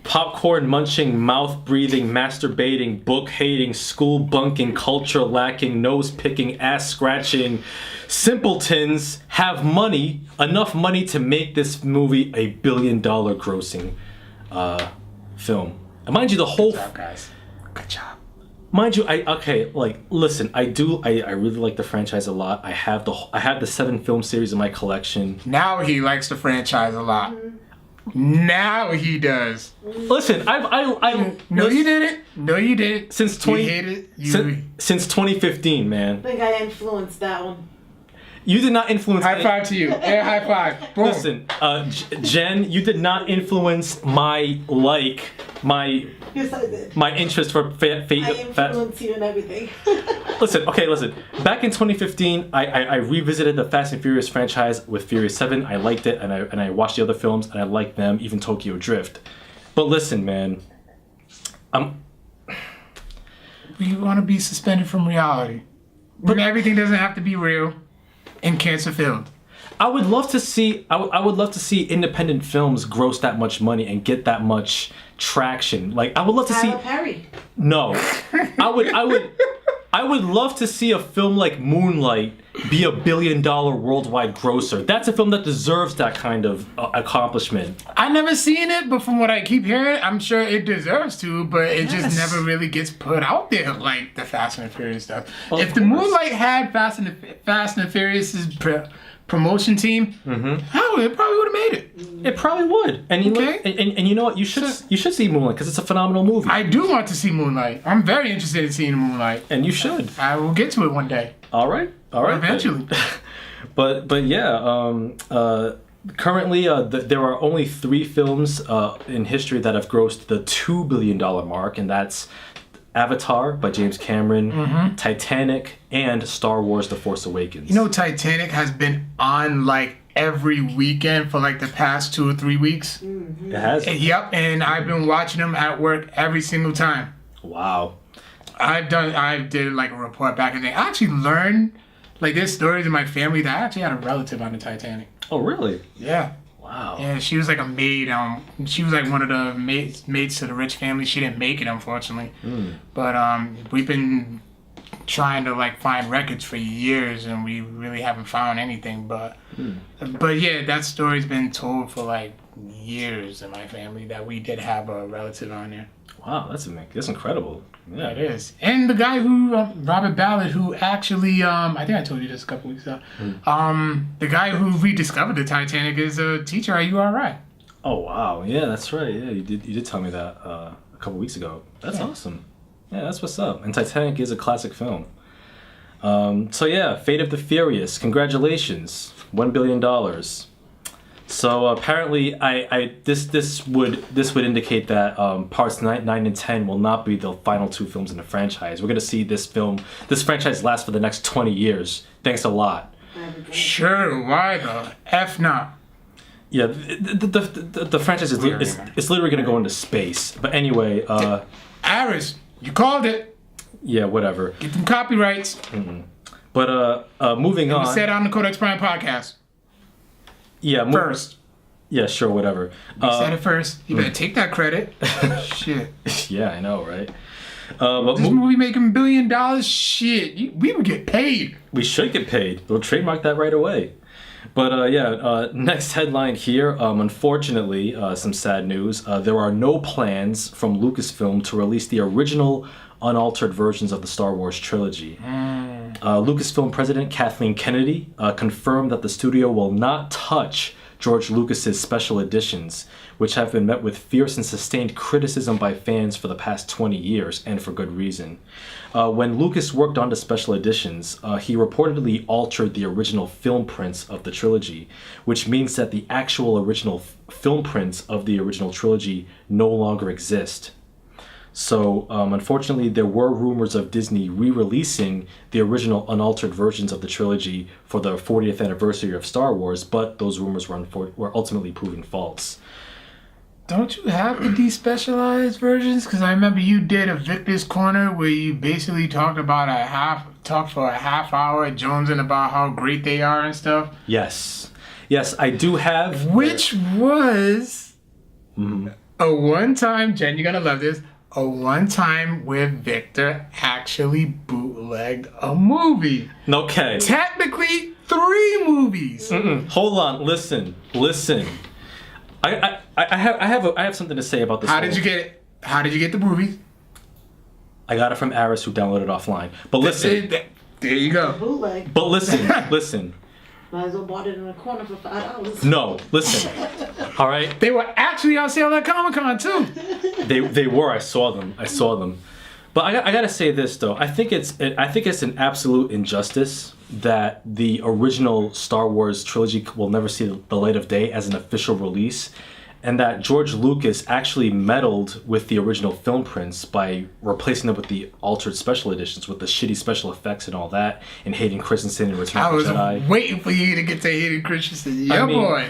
popcorn munching, mouth breathing, masturbating, book hating, school bunking, culture lacking, nose picking, ass scratching simpletons have money, enough money to make this movie a $1 billion grossing film. And mind you, the whole Good job, guys. Good job. mind you, listen, I really like the franchise a lot. I have the 7 film series in my collection. Now he likes the franchise a lot. Now he does. Listen, No, you didn't. No, you didn't. Since You hate it. since 2015, man. I think I influenced that one. You did not influence. High five to you. Air high five. Boom. Listen, Jen, you did not influence my Yes, I did. my interest for I influence you in everything. Listen. Back in 2015, I revisited the Fast and Furious franchise with Furious 7. I liked it, and I watched the other films, and I liked them, even Tokyo Drift. But listen, man, We want to be suspended from reality. But everything doesn't have to be real and cancer filled. I would love to see independent films gross that much money and get that much traction. Like, I would love to see. Tyler Perry. No, I would love to see a film like Moonlight be a $1 billion worldwide grosser. That's a film that deserves that kind of accomplishment. I never seen it, but from what I keep hearing, I'm sure it deserves to, but it just never really gets put out there like the Fast and the Furious stuff. Well, if the Moonlight had Fast and the Furious's promotion team, hell, it probably would have made it. It probably would. And you know what? You should see Moonlight because it's a phenomenal movie. I do want to see Moonlight. I'm very interested in seeing Moonlight. And you should. I will get to it one day. All right. Eventually. But yeah. Currently, there are only 3 films in history that have grossed the $2 billion mark, and that's Avatar by James Cameron, Titanic, and Star Wars: The Force Awakens. You know, Titanic has been on like every weekend for like the past 2 or 3 weeks. It has. Yep, and I've been watching them at work every single time. Wow. I did like a report back in the day. I actually learned, like, there's stories in my family that I actually had a relative on the Titanic. Oh, really? Yeah. Wow. Yeah, she was like a maid. She was like one of the maids to the rich family. She didn't make it, unfortunately. But we've been trying to like find records for years, and we really haven't found anything. But yeah, that story's been told for like years in my family that we did have a relative on there. Wow, that's incredible. Yeah, It is. And the guy who, Robert Ballard, who actually, I think I told you this a couple weeks ago, the guy who rediscovered the Titanic is a teacher at URI. Oh, wow. Yeah, that's right. Yeah, you did tell me that a couple weeks ago. That's awesome. Yeah, that's what's up. And Titanic is a classic film. So yeah, Fate of the Furious. Congratulations. $1 billion. So apparently, this would indicate that parts 9 and 10 will not be the final 2 films in the franchise. We're gonna see this franchise last for the next 20 years. Thanks a lot. Sure, why the F not? Yeah, the franchise is literally gonna go into space. But anyway, Aries, you called it. Yeah, whatever. Get them copyrights. But moving on. We said on the Codex Prime podcast. Yeah, First. Yeah, sure, whatever. You said it first. You better take that credit. Shit. Yeah, I know, right? This movie making $1 billion. Shit, we would get paid. We should get paid. We'll trademark that right away. But next headline here. Unfortunately, some sad news. There are no plans from Lucasfilm to release the original unaltered versions of the Star Wars trilogy. Lucasfilm president Kathleen Kennedy confirmed that the studio will not touch George Lucas's special editions, which have been met with fierce and sustained criticism by fans for the past 20 years, and for good reason. When Lucas worked on the special editions, he reportedly altered the original film prints of the trilogy, which means that the actual original film prints of the original trilogy no longer exist. So, unfortunately, there were rumors of Disney re-releasing the original unaltered versions of the trilogy for the 40th anniversary of Star Wars, but those rumors were ultimately proven false. Don't you have the despecialized versions? Because I remember you did a Victor's Corner where you basically talked for a half hour, jonesing about how great they are and stuff. Yes, I do have. Which was a one-time, Jen, you're gonna love this. A one-time where Victor actually bootlegged a movie. Okay. Technically, 3 movies. Hold on. Listen. I have something to say about this. How did you get it? How did you get the movies? I got it from Aries, who downloaded it offline. But listen. There you go. Bootleg. But listen. Might as well bought it in a corner for $5. No, listen. All right. They were actually on sale at Comic-Con too. They were. I saw them. But I gotta say this though. I think it's an absolute injustice that the original Star Wars trilogy will never see the light of day as an official release, and that George Lucas actually meddled with the original film prints by replacing them with the altered special editions with the shitty special effects and all that, and Hayden Christensen in Return of the Jedi. I was waiting for you to get to Hayden Christensen. Boy.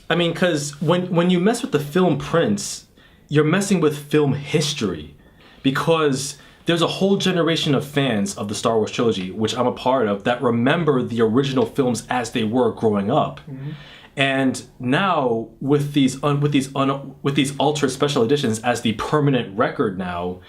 I mean, because when you mess with the film prints, you're messing with film history, because there's a whole generation of fans of the Star Wars trilogy, which I'm a part of, that remember the original films as they were growing up. Mm-hmm. And now with these altered special editions as the permanent record now,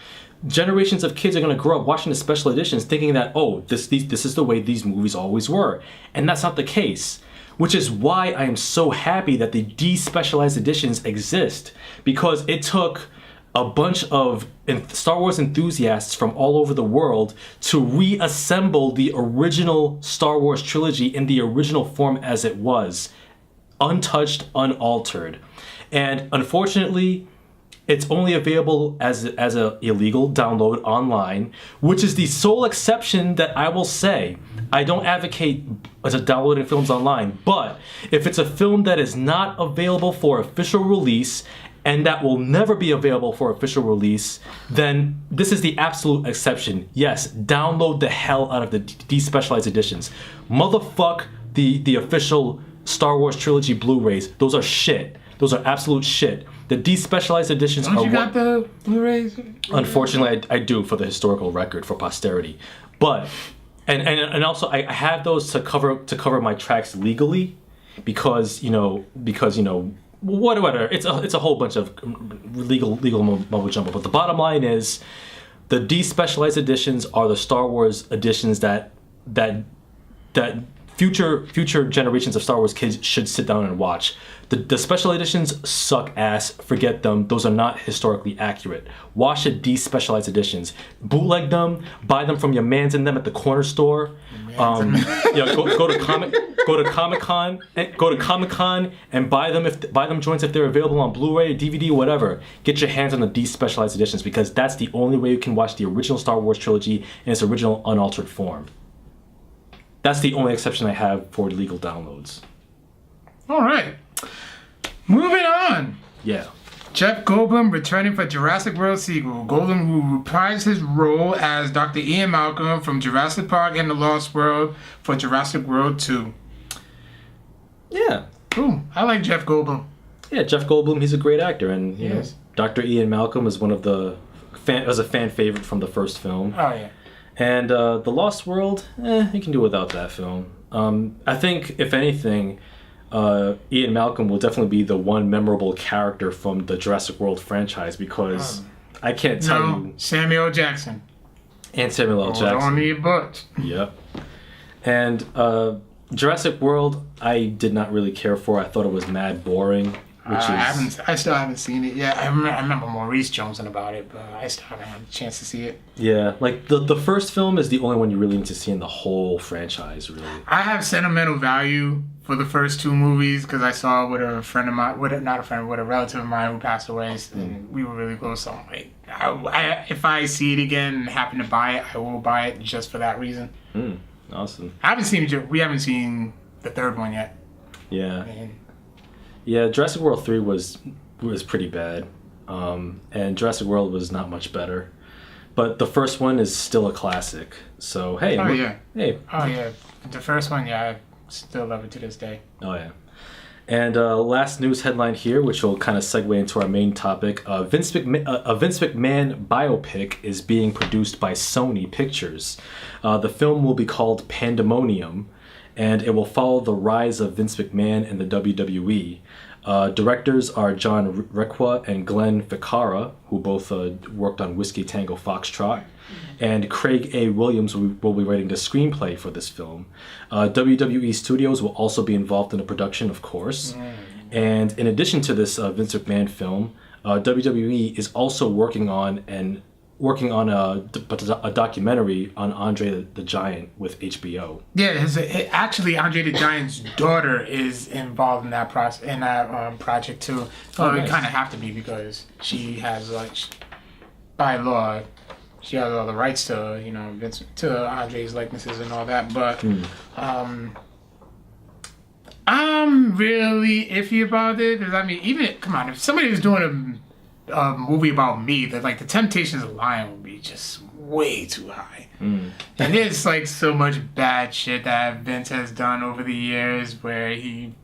generations of kids are going to grow up watching the special editions thinking that, oh, this is the way these movies always were. And that's not the case. Which is why I am so happy that the despecialized editions exist, because it took a bunch of Star Wars enthusiasts from all over the world to reassemble the original Star Wars trilogy in the original form as it was, untouched, unaltered. And unfortunately, it's only available as a illegal download online, which is the sole exception that I will say. I don't advocate downloading films online, but if it's a film that is not available for official release and that will never be available for official release, then this is the absolute exception. Yes, download the hell out of the despecialized editions. Motherfuck the official Star Wars trilogy Blu-rays. Those are shit. Those are absolute shit. The despecialized editions Don't you got the Blu-rays? Unfortunately, I do, for the historical record, for posterity. But and also I have those to cover my tracks legally, because whatever. It's a whole bunch of legal mumbo jumbo. But the bottom line is, the despecialized editions are the Star Wars editions that future generations of Star Wars kids should sit down and watch. The special editions suck ass. Forget them. Those are not historically accurate. Watch the despecialized editions. Bootleg them. Buy them from your mans and them at the corner store. Go to Comic-Con and buy them joints if they're available on Blu-ray, DVD, whatever. Get your hands on the despecialized editions, because that's the only way you can watch the original Star Wars trilogy in its original unaltered form. That's the only exception I have for legal downloads. All right. Moving on. Yeah. Jeff Goldblum returning for Jurassic World sequel. Goldblum will reprise his role as Dr. Ian Malcolm from Jurassic Park and the Lost World for Jurassic World 2. Yeah. Ooh, I like Jeff Goldblum. Yeah, Jeff Goldblum, he's a great actor, and you know, Yes. Dr. Ian Malcolm is was a fan favorite from the first film. Oh, yeah. And The Lost World, you can do without that film. I think, if anything, Ian Malcolm will definitely be the one memorable character from the Jurassic World franchise, because I can't tell you. Samuel L. Jackson. And Samuel L. Jackson. Don't need but. Yep. And Jurassic World, I did not really care for. I thought it was mad boring. I still haven't seen it yet. I remember Maurice jonesing about it, but I still haven't had a chance to see it. Yeah, like the first film is the only one you really need to see in the whole franchise, really. I have sentimental value for the first 2 movies because I saw with a friend of mine, with a relative of mine who passed away, and we were really close. So I'm like, if I see it again and happen to buy it, I will buy it just for that reason. Awesome. We haven't seen the third one yet. Yeah. Yeah, Jurassic World 3 was pretty bad. and Jurassic World was not much better. But the first one is still a classic. So hey, the first one, I still love it to this day. Oh yeah. And last news headline here, which will kind of segue into our main topic. A Vince McMahon biopic is being produced by Sony Pictures. The film will be called Pandemonium, and it will follow the rise of Vince McMahon and the WWE. Directors are John Requa and Glenn Ficarra, who both worked on Whiskey Tango Foxtrot. And Craig A. Williams will be writing the screenplay for this film. WWE Studios will also be involved in the production, of course. And in addition to this Vince McMahon film, WWE is also working on a documentary on Andre the Giant with HBO. Yeah, actually, Andre the Giant's daughter is involved in that project too. Well, nice. It kind of have to be because she has by law, she has all the rights to to Andre's likenesses and all that. But I'm really iffy about it because if somebody was doing a movie about me, that the Temptations of Lion would be just way too high. And there's so much bad shit that Vince has done over the years where he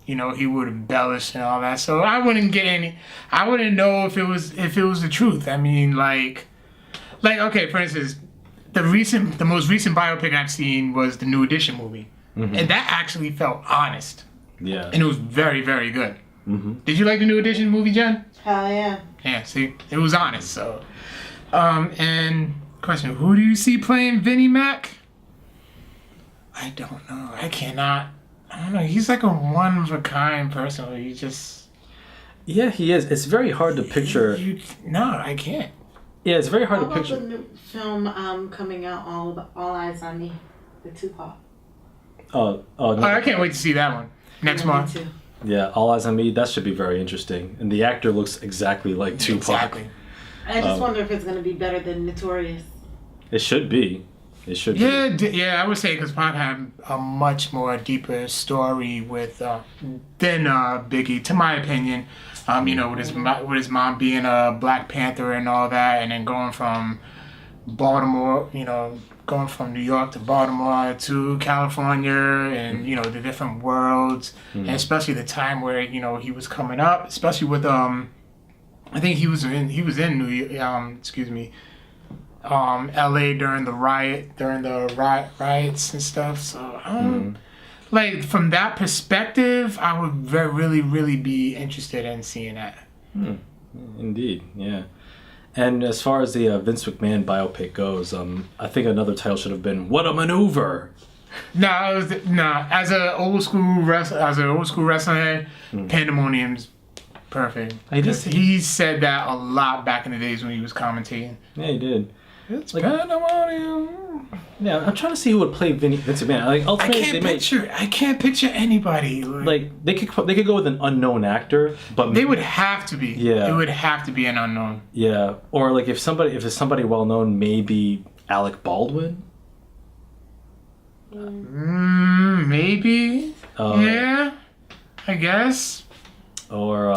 would embellish and all that. So I wouldn't know if it was the truth. Okay, for instance, the most recent biopic I've seen was the New Edition movie, and that actually felt honest. Yeah, and it was very, very good. Did you like the New Edition movie, Jen? Hell yeah. Yeah, see, it was honest. So, and question: who do you see playing Vinnie Mac? I don't know. I don't know. He's like a one of a kind person. Where you just. Yeah, he is. It's very hard to picture. No, I can't. Yeah, it's very hard How to picture. about the new film coming out, All Eyes on Me, the Tupac? No. I can't wait to see that one next month. Me too. Yeah, All Eyes on Me. That should be very interesting. And the actor looks exactly like Tupac. Exactly. I just wonder if it's going to be better than Notorious. It should be. It should be. Yeah, I would say because Pac had a much more deeper story than Biggie, to my opinion. With his mom being a Black Panther and all that, and then going from Baltimore, going from New York to Baltimore to California, and the different worlds, and especially the time where he was coming up, especially with I think he was in New York, L.A. during the riots and stuff. So from that perspective, I would really, really be interested in seeing that. Indeed, yeah. And as far as the Vince McMahon biopic goes, I think another title should have been "What a Maneuver." As an old school wrestler, Pandemonium's perfect. He said that a lot back in the days when he was commentating. Yeah, he did. It's Pandemonium. Yeah, I'm trying to see who would play Vince McMahon. Ultimately, I can't picture anybody. They could go with an unknown actor, but they would have to be. Yeah, it would have to be an unknown. Yeah, or if it's somebody well known, maybe Alec Baldwin. Maybe. Yeah, I guess. Or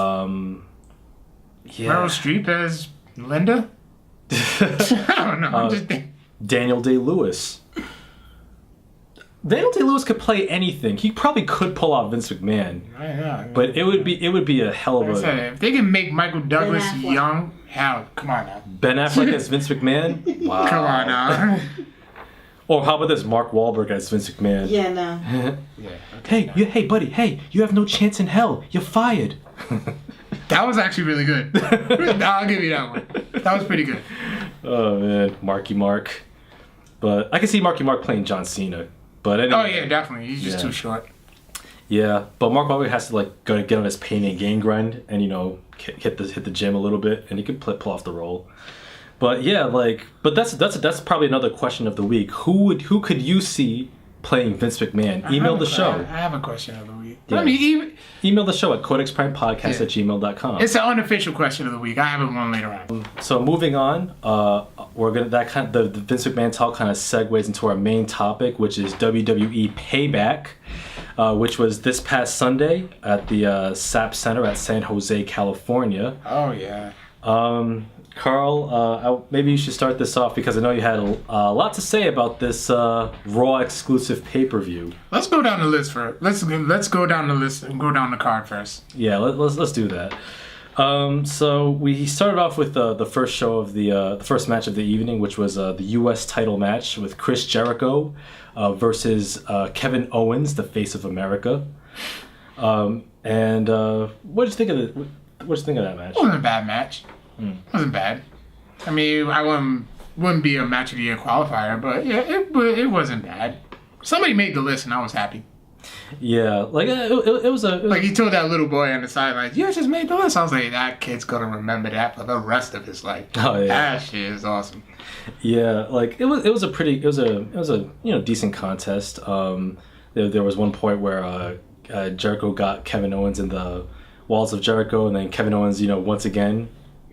Meryl Streep as Linda. I don't know. I'm just thinking. Daniel Day-Lewis. Daniel Day-Lewis could play anything. He probably could pull off Vince McMahon. I know. But it would be a hell of a. If they can make Michael Douglas young, hell, come on now. Ben Affleck as Vince McMahon. Wow. Come on now. Or how about this, Mark Wahlberg as Vince McMahon? Yeah, no. Yeah. Okay, hey, buddy. Hey, you have no chance in hell. You're fired. That was actually really good. I'll give you that one. That was pretty good. Oh man, Marky Mark. But I can see Marky Mark playing John Cena. But anyway, oh yeah, definitely. He's just too short. Yeah, but Mark Wahlberg has to go get on his pain and gain grind and hit the gym a little bit, and he could pull off the role. But yeah, but that's probably another question of the week. Who could you see playing Vince McMahon? Email the show. I have a question of the week. Yeah. Email the show at codexprimepodcast@gmail.com. It's an unofficial question of the week. I have one later on. So moving on, we're gonna the Vince McMahon talk kind of segues into our main topic, which is WWE Payback. which was this past Sunday at the SAP Center at San Jose, California. Oh, yeah. Carl, maybe you should start this off because I know you had a lot to say about this Raw exclusive pay-per-view. Let's go down the list first. Let's go down the list and go down the card first. Yeah, let's do that. So we started off with the first show of the first match of the evening, which was the U.S. title match with Chris Jericho versus Kevin Owens, the face of America. What did you think of that match? It wasn't a bad match. It wasn't bad. I mean, I wouldn't be a match of the year qualifier, but yeah, it wasn't bad. Somebody made the list, and I was happy. Yeah, like it was a like he told that little boy on the sideline, "You just made the list." I was like, that kid's gonna remember that for the rest of his life. Oh yeah, that shit is awesome. Yeah, like it was a decent contest. There was one point where Jericho got Kevin Owens in the walls of Jericho, and then Kevin Owens, once again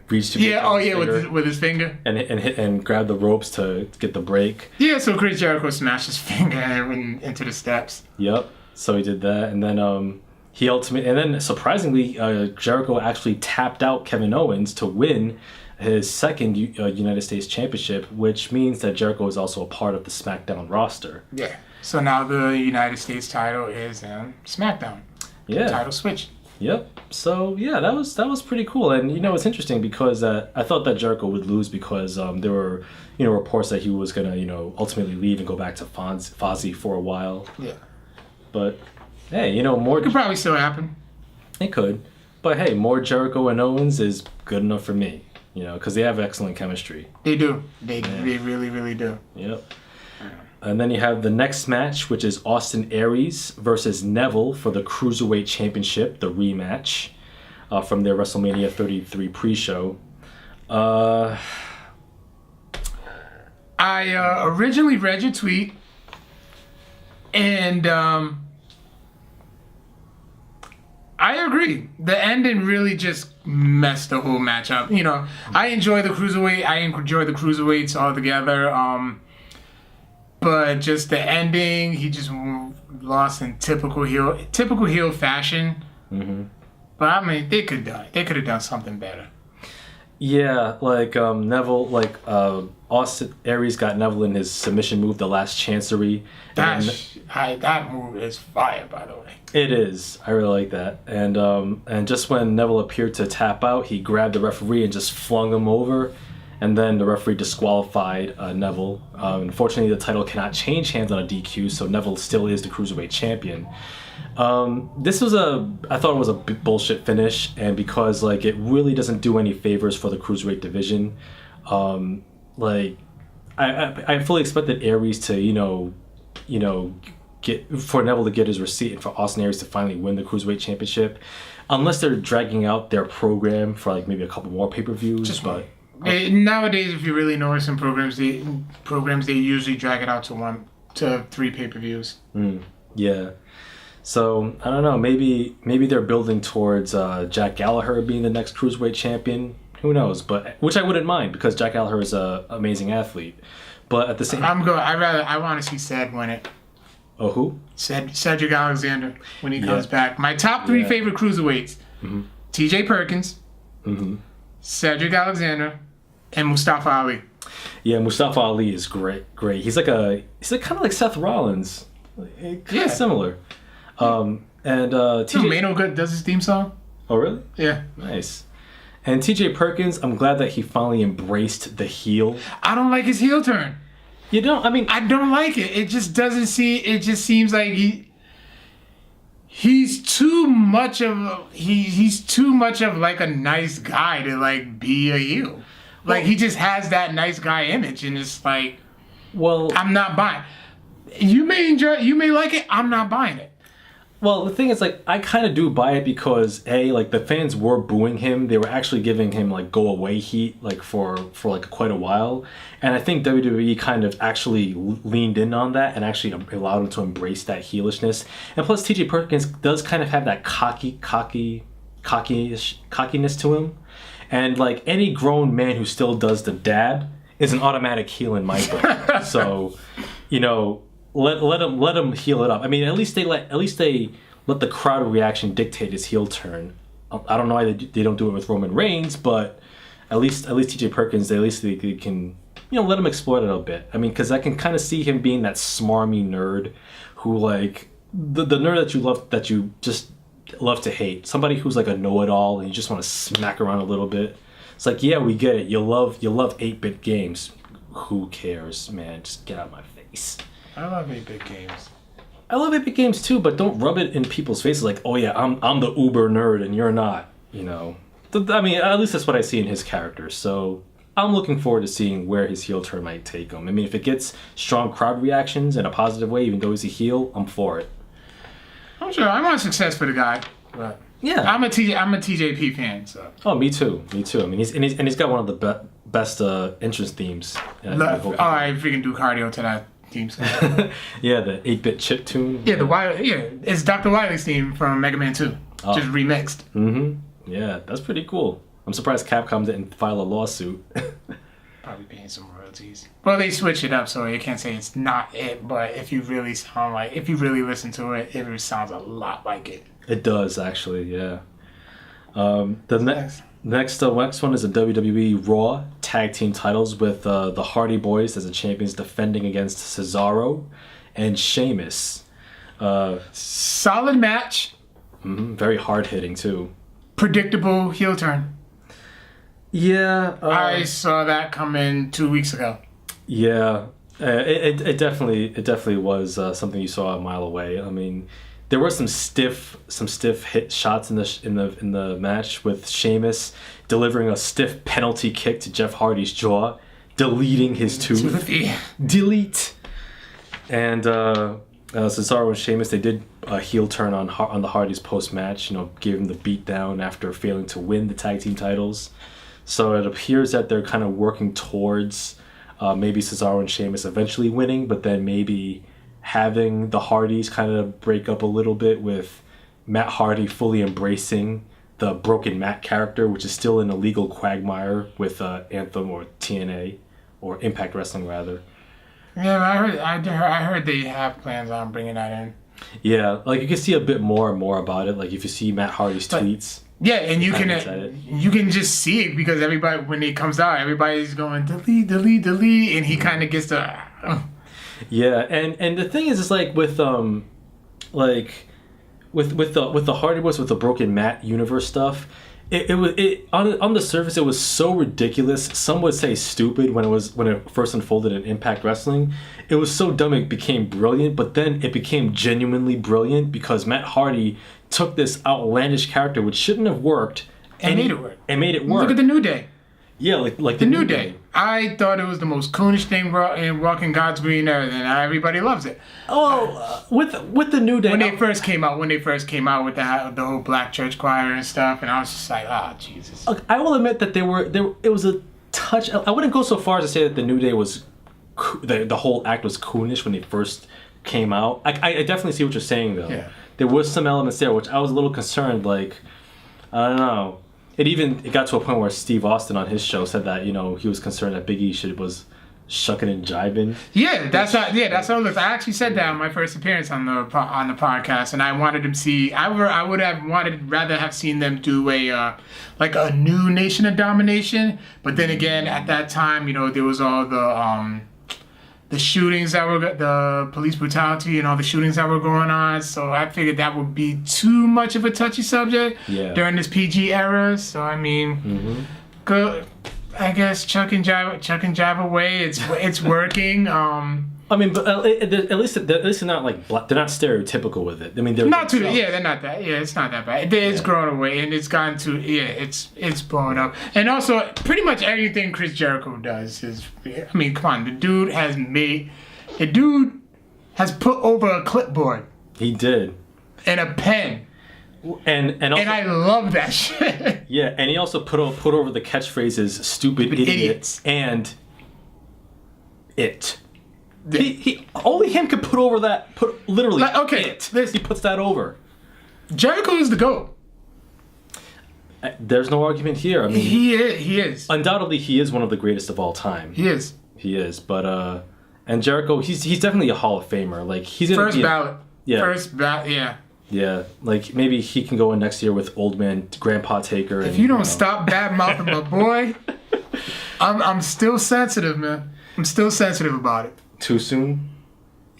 reached to with his finger and grabbed the ropes to get the break. Yeah, so Chris Jericho smashed his finger into the steps. Yep. So he did that, and then surprisingly, Jericho actually tapped out Kevin Owens to win his second United States Championship, which means that Jericho is also a part of the SmackDown roster. Yeah. So now the United States title is SmackDown. Yeah. The title switched. Yep. So yeah, that was pretty cool, and it's interesting because I thought that Jericho would lose because there were reports that he was gonna ultimately leave and go back to Fozzy for a while. Yeah. But hey, more it could probably still happen. It could, but hey, more Jericho and Owens is good enough for me. Because they have excellent chemistry. They do. They really, really do. Yep. And then you have the next match, which is Austin Aries versus Neville for the Cruiserweight Championship, the rematch from their WrestleMania 33 pre-show. I originally read your tweet, and I agree. The ending really just messed the whole match up. I enjoy the Cruiserweight. I enjoy the Cruiserweights all together. But just the ending, he just lost in typical heel fashion. Mm-hmm. But I mean, they could have done something better. Yeah, like Neville, Austin Aries got Neville in his submission move, the Last Chancery. That move is fire, by the way. It is. I really like that. And just when Neville appeared to tap out, he grabbed the referee and just flung him over. And then the referee disqualified Neville. Unfortunately, the title cannot change hands on a DQ, so Neville still is the Cruiserweight Champion. I thought it was a bullshit finish, and because it really doesn't do any favors for the Cruiserweight division. I fully expected Aries to for Neville to get his receipt and for Austin Aries to finally win the Cruiserweight Championship, unless they're dragging out their program for maybe a couple more pay-per-views. Nowadays, if you really notice in programs, they usually drag it out to 3 pay-per-views. Yeah. So I don't know. Maybe they're building towards Jack Gallagher being the next Cruiserweight champion. Who knows? But which I wouldn't mind because Jack Gallagher is an amazing athlete. But at the same, I want to see Ced win it. Oh, who? Cedric Alexander when he comes back. My top 3 favorite Cruiserweights: T.J. Perkins, Cedric Alexander, and Mustafa Ali. Yeah, Mustafa Ali is great. He's kind of like Seth Rollins, kind of similar. TJ Mano good does his theme song. Oh really? Yeah. Nice. And T.J. Perkins, I'm glad that he finally embraced the heel. I don't like his heel turn. You don't? I mean, I don't like it. It just doesn't see. It just seems like he's too much of like a nice guy to be a heel. He just has that nice guy image, and it's I'm not buying. You may enjoy it, you may like it. I'm not buying it. Well, the thing is, I kind of do buy it because the fans were booing him. They were actually giving him go away heat for quite a while, and I think WWE kind of actually leaned in on that and actually allowed him to embrace that heelishness. And plus, T.J. Perkins does kind of have that cockiness to him, and any grown man who still does the dab is an automatic heel in my book. So, let him heal it up. I mean, at least they let the crowd reaction dictate his heel turn. I don't know why they don't do it with Roman Reigns, but at least TJ Perkins, they can let him explore it a bit. I mean, because I can kind of see him being that smarmy nerd who like the nerd that you just love to hate. Somebody who's like a know-it-all and you just want to smack around a little bit. It's like, yeah, we get it. You love 8-bit games. Who cares, man? Just get out of my face. I love 8-bit games. I love 8-bit games too, but don't rub it in people's faces like, oh yeah, I'm the uber nerd and you're not. I mean, at least that's what I see in his character. So I'm looking forward to seeing where his heel turn might take him. I mean, if it gets strong crowd reactions in a positive way, even though he's a heel, I'm for it. I'm sure. I want success for the guy. But yeah, I'm a TJP fan. So. Oh, me too. I mean, he's got one of the best entrance themes. I freaking do cardio to that theme song. Yeah, the 8-bit chip tune. Yeah, it's Dr. Wily's theme from Mega Man 2, just remixed. Mm-hmm. Yeah, that's pretty cool. I'm surprised Capcom didn't file a lawsuit. Probably paying some royalties. Well, they switch it up, so you can't say it's not it. But if you really listen to it, it sounds a lot like it. It does actually, yeah. The next one is the WWE Raw Tag Team titles with the Hardy Boys as the champions defending against Cesaro and Sheamus. Solid match. Very hard hitting too. Predictable heel turn. Yeah, I saw that come in 2 weeks ago. Yeah, it definitely was something you saw a mile away. I mean, there were some stiff hit shots in the match with Sheamus delivering a stiff penalty kick to Jeff Hardy's jaw, deleting his tooth. Delete. And Cesaro and Sheamus, they did a heel turn on the Hardys post match. Gave him the beat down after failing to win the tag team titles. So it appears that they're kind of working towards maybe Cesaro and Sheamus eventually winning, but then maybe having the Hardys kind of break up a little bit with Matt Hardy fully embracing the Broken Matt character, which is still in a legal quagmire with Anthem or TNA or Impact Wrestling rather. Yeah, I heard they have plans on bringing that in. Yeah, like you can see a bit more and more about it. Like if you see Matt Hardy's tweets. Yeah, and you can just see it because everybody, when it comes out, everybody's going delete, and he kind of gets the. Yeah, and the thing is, it's like with the Hardy Boys with the Broken Matt universe stuff. It on the surface it was so ridiculous. Some would say stupid when it first unfolded in Impact Wrestling. It was so dumb it became brilliant, but then it became genuinely brilliant because Matt Hardy took this outlandish character which shouldn't have worked and made it work. Look at the New Day. Yeah, like the New Day. I thought it was the most coonish thing in walking God's green earth, and everybody loves it. Oh, with the New Day when they first came out with the whole Black Church Choir and stuff, and I was just like, Jesus. I will admit that it was a touch. I wouldn't go so far as to say that the New Day was the whole act was coonish when they first came out. I definitely see what you're saying though. Yeah. There was some elements there which I was a little concerned. Like, I don't know. It got to a point where Steve Austin on his show said that he was concerned that Big E was shucking and jiving. Yeah, that's how it looks. I actually said that on my first appearance on the podcast, and I wanted to see. I would have rather have seen them do a new Nation of Domination, but then again, at that time, there was all the shootings that were the police brutality and all the shootings that were going on. So I figured that would be too much of a touchy subject during this PG era. So I mean, good. I guess chuck and jive away. It's working. I mean, but at least they're not they're not stereotypical with it. I mean, they're not too. Yeah, they're not that. Yeah, it's not that bad. It's grown away and it's gotten to. Yeah, it's blown up. And also, pretty much everything Chris Jericho does is. I mean, come on, the dude has put over a clipboard. He did. And a pen. And I love that shit. Yeah, and he also put over the catchphrases "stupid idiots" and "it." He only him could put over that. Put literally it. He puts that over. Jericho is the GOAT. There's no argument here. I mean, he is. Undoubtedly, he is one of the greatest of all time. He is. But And Jericho, he's definitely a Hall of Famer. Like he's gonna First ballot. Yeah. First ballot. Yeah. Yeah, like maybe he can go in next year with Old Man Grandpa Taker. If you don't stop bad mouthing my boy, I'm still sensitive, man. I'm still sensitive about it. Too soon?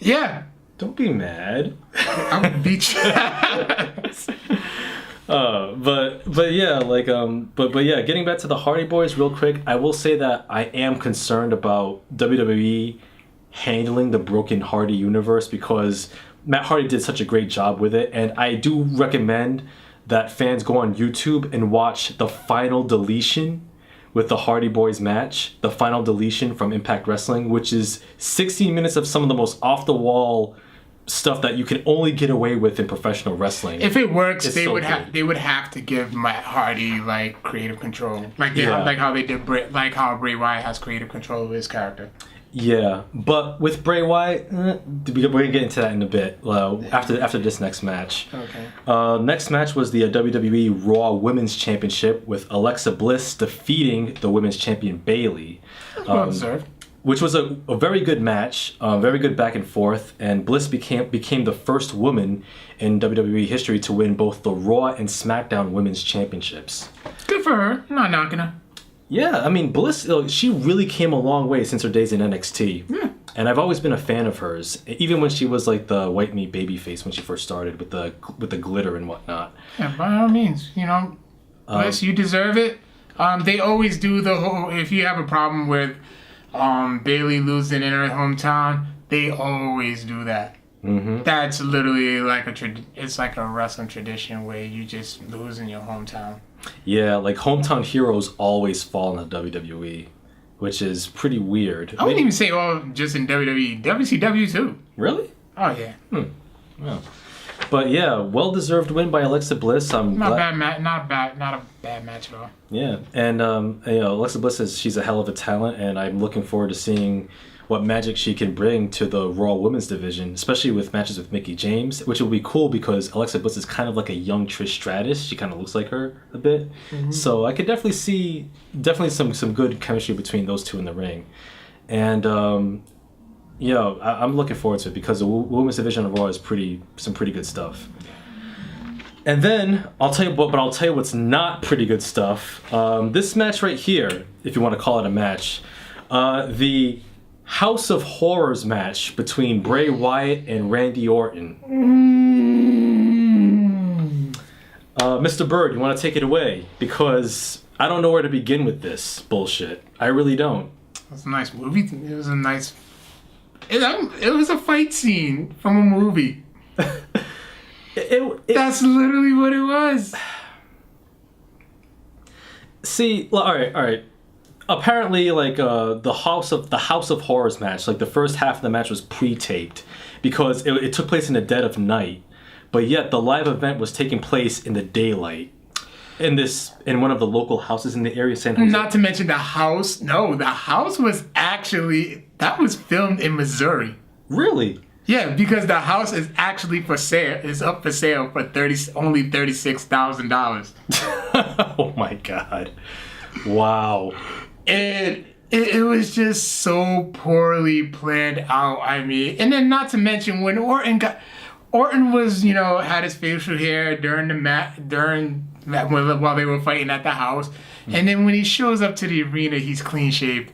Yeah. Don't be mad. I'm gonna beat you. But yeah, like but yeah, getting back to the Hardy Boys real quick, I will say that I am concerned about WWE handling the broken Hardy universe because Matt Hardy did such a great job with it, and I do recommend that fans go on YouTube and watch the final deletion with the Hardy Boys match, the final deletion from Impact Wrestling, which is 16 minutes of some of the most off-the-wall stuff that you can only get away with in professional wrestling. If it works, they so would have to give Matt Hardy like creative control, like how they did how Bray Wyatt has creative control of his character. Yeah, but with Bray Wyatt, we're gonna get into that in a bit after this next match. Okay. Next match was the WWE Raw Women's Championship with Alexa Bliss defeating the Women's Champion Bayley. Well deserved. Which was a very good match, very good back and forth, and Bliss became the first woman in WWE history to win both the Raw and SmackDown Women's Championships. Good for her. I'm not knocking her. Yeah, I mean, Bliss, she really came a long way since her days in NXT. Yeah. And I've always been a fan of hers, even when she was like the white meat babyface when she first started with the glitter and whatnot. Yeah, by all means, Bliss, you deserve it. They always do the whole, if you have a problem with Bayley losing in her hometown, they always do that. Mm-hmm. That's literally like it's like a wrestling tradition where you just lose in your hometown. Yeah, like hometown heroes always fall in the WWE, which is pretty weird. I wouldn't even say just in WWE, WCW too. Really? Oh yeah. Yeah. But yeah, well-deserved win by Alexa Bliss. Not a bad match at all. Yeah, and Alexa Bliss she's a hell of a talent, and I'm looking forward to seeing what magic she can bring to the Raw Women's division, especially with matches with Mickie James, which will be cool because Alexa Bliss is kind of like a young Trish Stratus. She kind of looks like her a bit. Mm-hmm. So I could definitely see some good chemistry between those two in the ring. And I'm looking forward to it because the Women's division of Raw is some pretty good stuff. And then I'll tell you what's not pretty good stuff. This match right here, if you want to call it a match, the House of Horrors match between Bray Wyatt and Randy Orton. Mr. Byrd, you want to take it away? Because I don't know where to begin with this bullshit. I really don't. It was a nice movie. It was a nice... It was a fight scene from a movie. That's literally what it was. See, all right. Apparently, like the House of Horrors match, like the first half of the match was pre-taped because it took place in the dead of night, but yet the live event was taking place in the daylight. In one of the local houses in the area, San Jose. Not to mention the house. No, the house was filmed in Missouri. Really? Yeah, because the house is actually for sale. It's up for sale for only $36,000. Oh my god! Wow. It was just so poorly planned out. I mean, and then not to mention when Orton was had his facial hair while they were fighting at the house, and then when he shows up to the arena, he's clean shaved.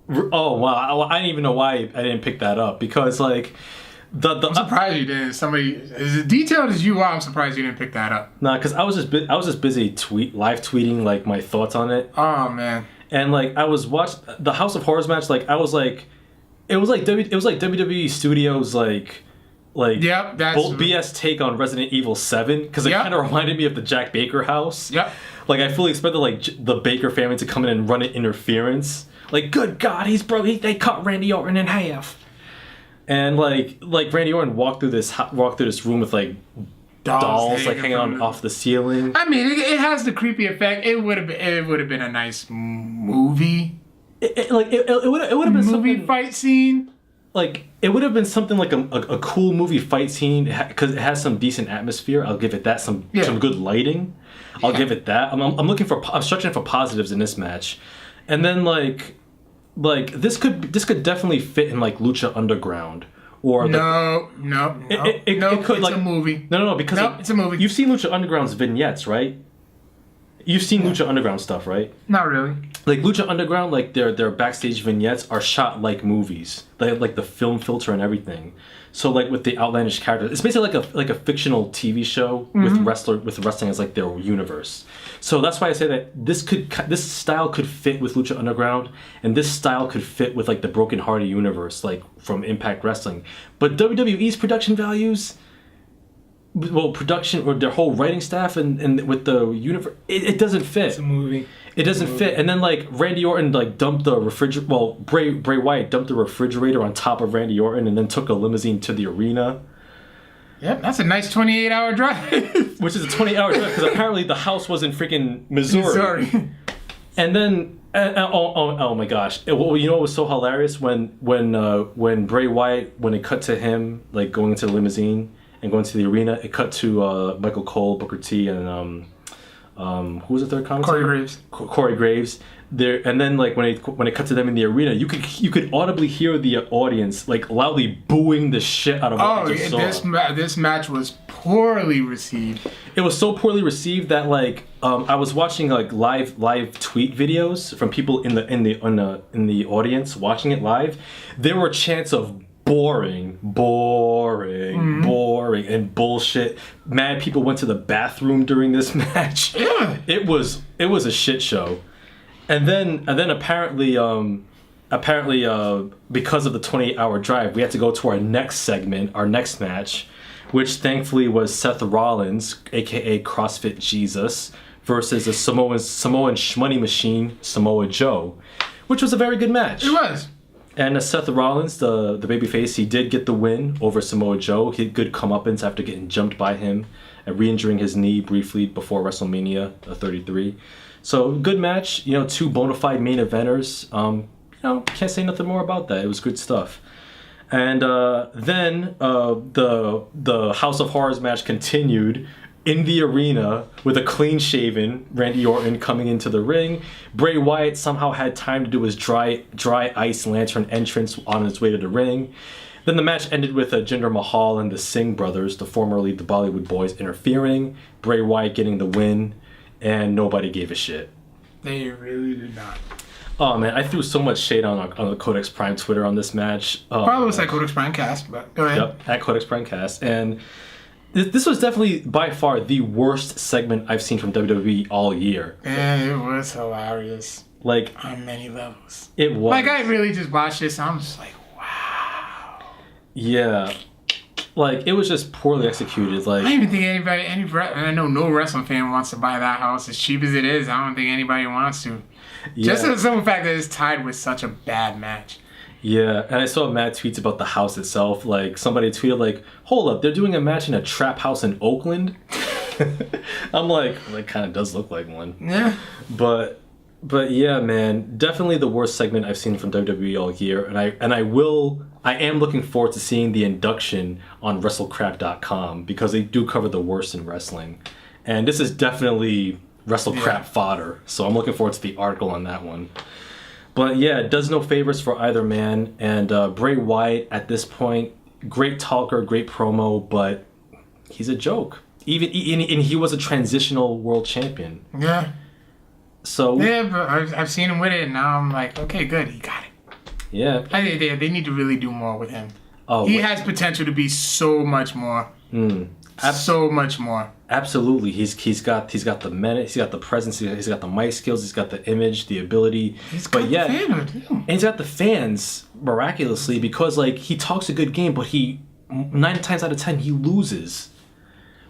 Oh wow! I didn't even know why I didn't pick that up because like I'm surprised you didn't. Somebody as detailed as you are, I'm surprised you didn't pick that up. Nah, because I was just busy live tweeting like my thoughts on it. Oh man! And like I was watching the House of Horrors match, like I was like, it was like WWE Studios like yep, that's BS take on Resident Evil 7 because it kind of reminded me of the Jack Baker house. Yep. Like I fully expected like the Baker family to come in and run an interference. Like, good God, they cut Randy Orton in half. And like Randy Orton walked through this room with like dolls like hanging on off the ceiling. I mean, it has the creepy effect. It would have been a nice movie. It would have been movie something, fight scene. Like it would have been something like a cool movie fight scene because it has some decent atmosphere. I'll give it that. Some good lighting. I'll give it that. I'm searching for positives in this match, and then like like this could definitely fit in like Lucha Underground or No, it could it's like a movie. No, because It's a movie. You've seen Lucha Underground's vignettes, right? You've seen Lucha Underground stuff, right? Not really. Like Lucha Underground, like their backstage vignettes are shot like movies. They have like the film filter and everything. So like with the outlandish characters, it's basically like a fictional TV show with wrestling as like their universe. So that's why I say that this style could fit with Lucha Underground, and this style could fit with like the Broken Hearted universe, like from Impact Wrestling. But WWE's production values, well, production or their whole writing staff and with the universe, it doesn't fit. It's a movie. It doesn't fit. And then like Randy Orton like dumped the refrigerator. Well, Bray Wyatt dumped the refrigerator on top of Randy Orton and then took a limousine to the arena. Yep, that's a nice 28-hour drive. Which is a 20-hour drive because apparently the house was in freaking Missouri. And then oh my gosh! Well, you know what was so hilarious when Bray Wyatt, when it cut to him like going into the limousine and going to the arena, it cut to Michael Cole, Booker T, and who was the third commentator? Corey Graves. There, and then like when it cut to them in the arena, you could audibly hear the audience like loudly booing the shit out of what they just saw. This match was poorly received. It was so poorly received that like I was watching like live tweet videos from people in the audience watching it live. There were chants of boring, and bullshit. Mad people went to the bathroom during this match. Yeah. It was a shit show. And then apparently because of the 28-hour drive, we had to go to our next segment, our next match, which thankfully was Seth Rollins, aka CrossFit Jesus, versus a Samoan shmoney machine, Samoa Joe, which was a very good match. It was. And Seth Rollins, the babyface, he did get the win over Samoa Joe. He had good comeuppance after getting jumped by him and re-injuring his knee briefly before WrestleMania 33. So good match, two bona fide main eventers. Can't say nothing more about that. It was good stuff. And then the House of Horrors match continued in the arena with a clean-shaven Randy Orton coming into the ring. Bray Wyatt somehow had time to do his dry ice lantern entrance on his way to the ring. Then the match ended with Jinder Mahal and the Singh brothers, formerly the Bollywood Boys, interfering. Bray Wyatt getting the win, and nobody gave a shit. They really did not. Oh man, I threw so much shade on the Codex Prime Twitter on this match. Probably was like Codex Prime Cast, but go ahead. Yep, at Codex Prime Cast. And this was definitely by far the worst segment I've seen from WWE all year. Yeah, it was hilarious. Like on many levels. It was. Like I really just watched this and I'm just like, wow. Yeah. Like, it was just poorly executed. Like, I don't even think I know no wrestling fan wants to buy that house. As cheap as it is, I don't think anybody wants to. Yeah. Just the simple fact that it's tied with such a bad match. Yeah, and I saw mad tweets about the house itself. Like, somebody tweeted, like, hold up, they're doing a match in a trap house in Oakland? I'm like, well, it kind of does look like one. Yeah. But yeah, man, definitely the worst segment I've seen from WWE all year. And I am looking forward to seeing the induction on WrestleCrap.com because they do cover the worst in wrestling. And this is definitely WrestleCrap fodder. So I'm looking forward to the article on that one. But yeah, it does no favors for either man. And Bray Wyatt, at this point, great talker, great promo, but he's a joke. And he was a transitional world champion. Yeah. So yeah, but I've seen him with it, and now I'm like, okay, good, he got it. Yeah. They need to really do more with him. Oh, he has potential to be so much more. So much more. Absolutely, he's got the menace, he's got the presence, he's got the mic skills, he's got the image, the ability. And he's got the fans miraculously because like he talks a good game, but he 9 times out of 10 he loses,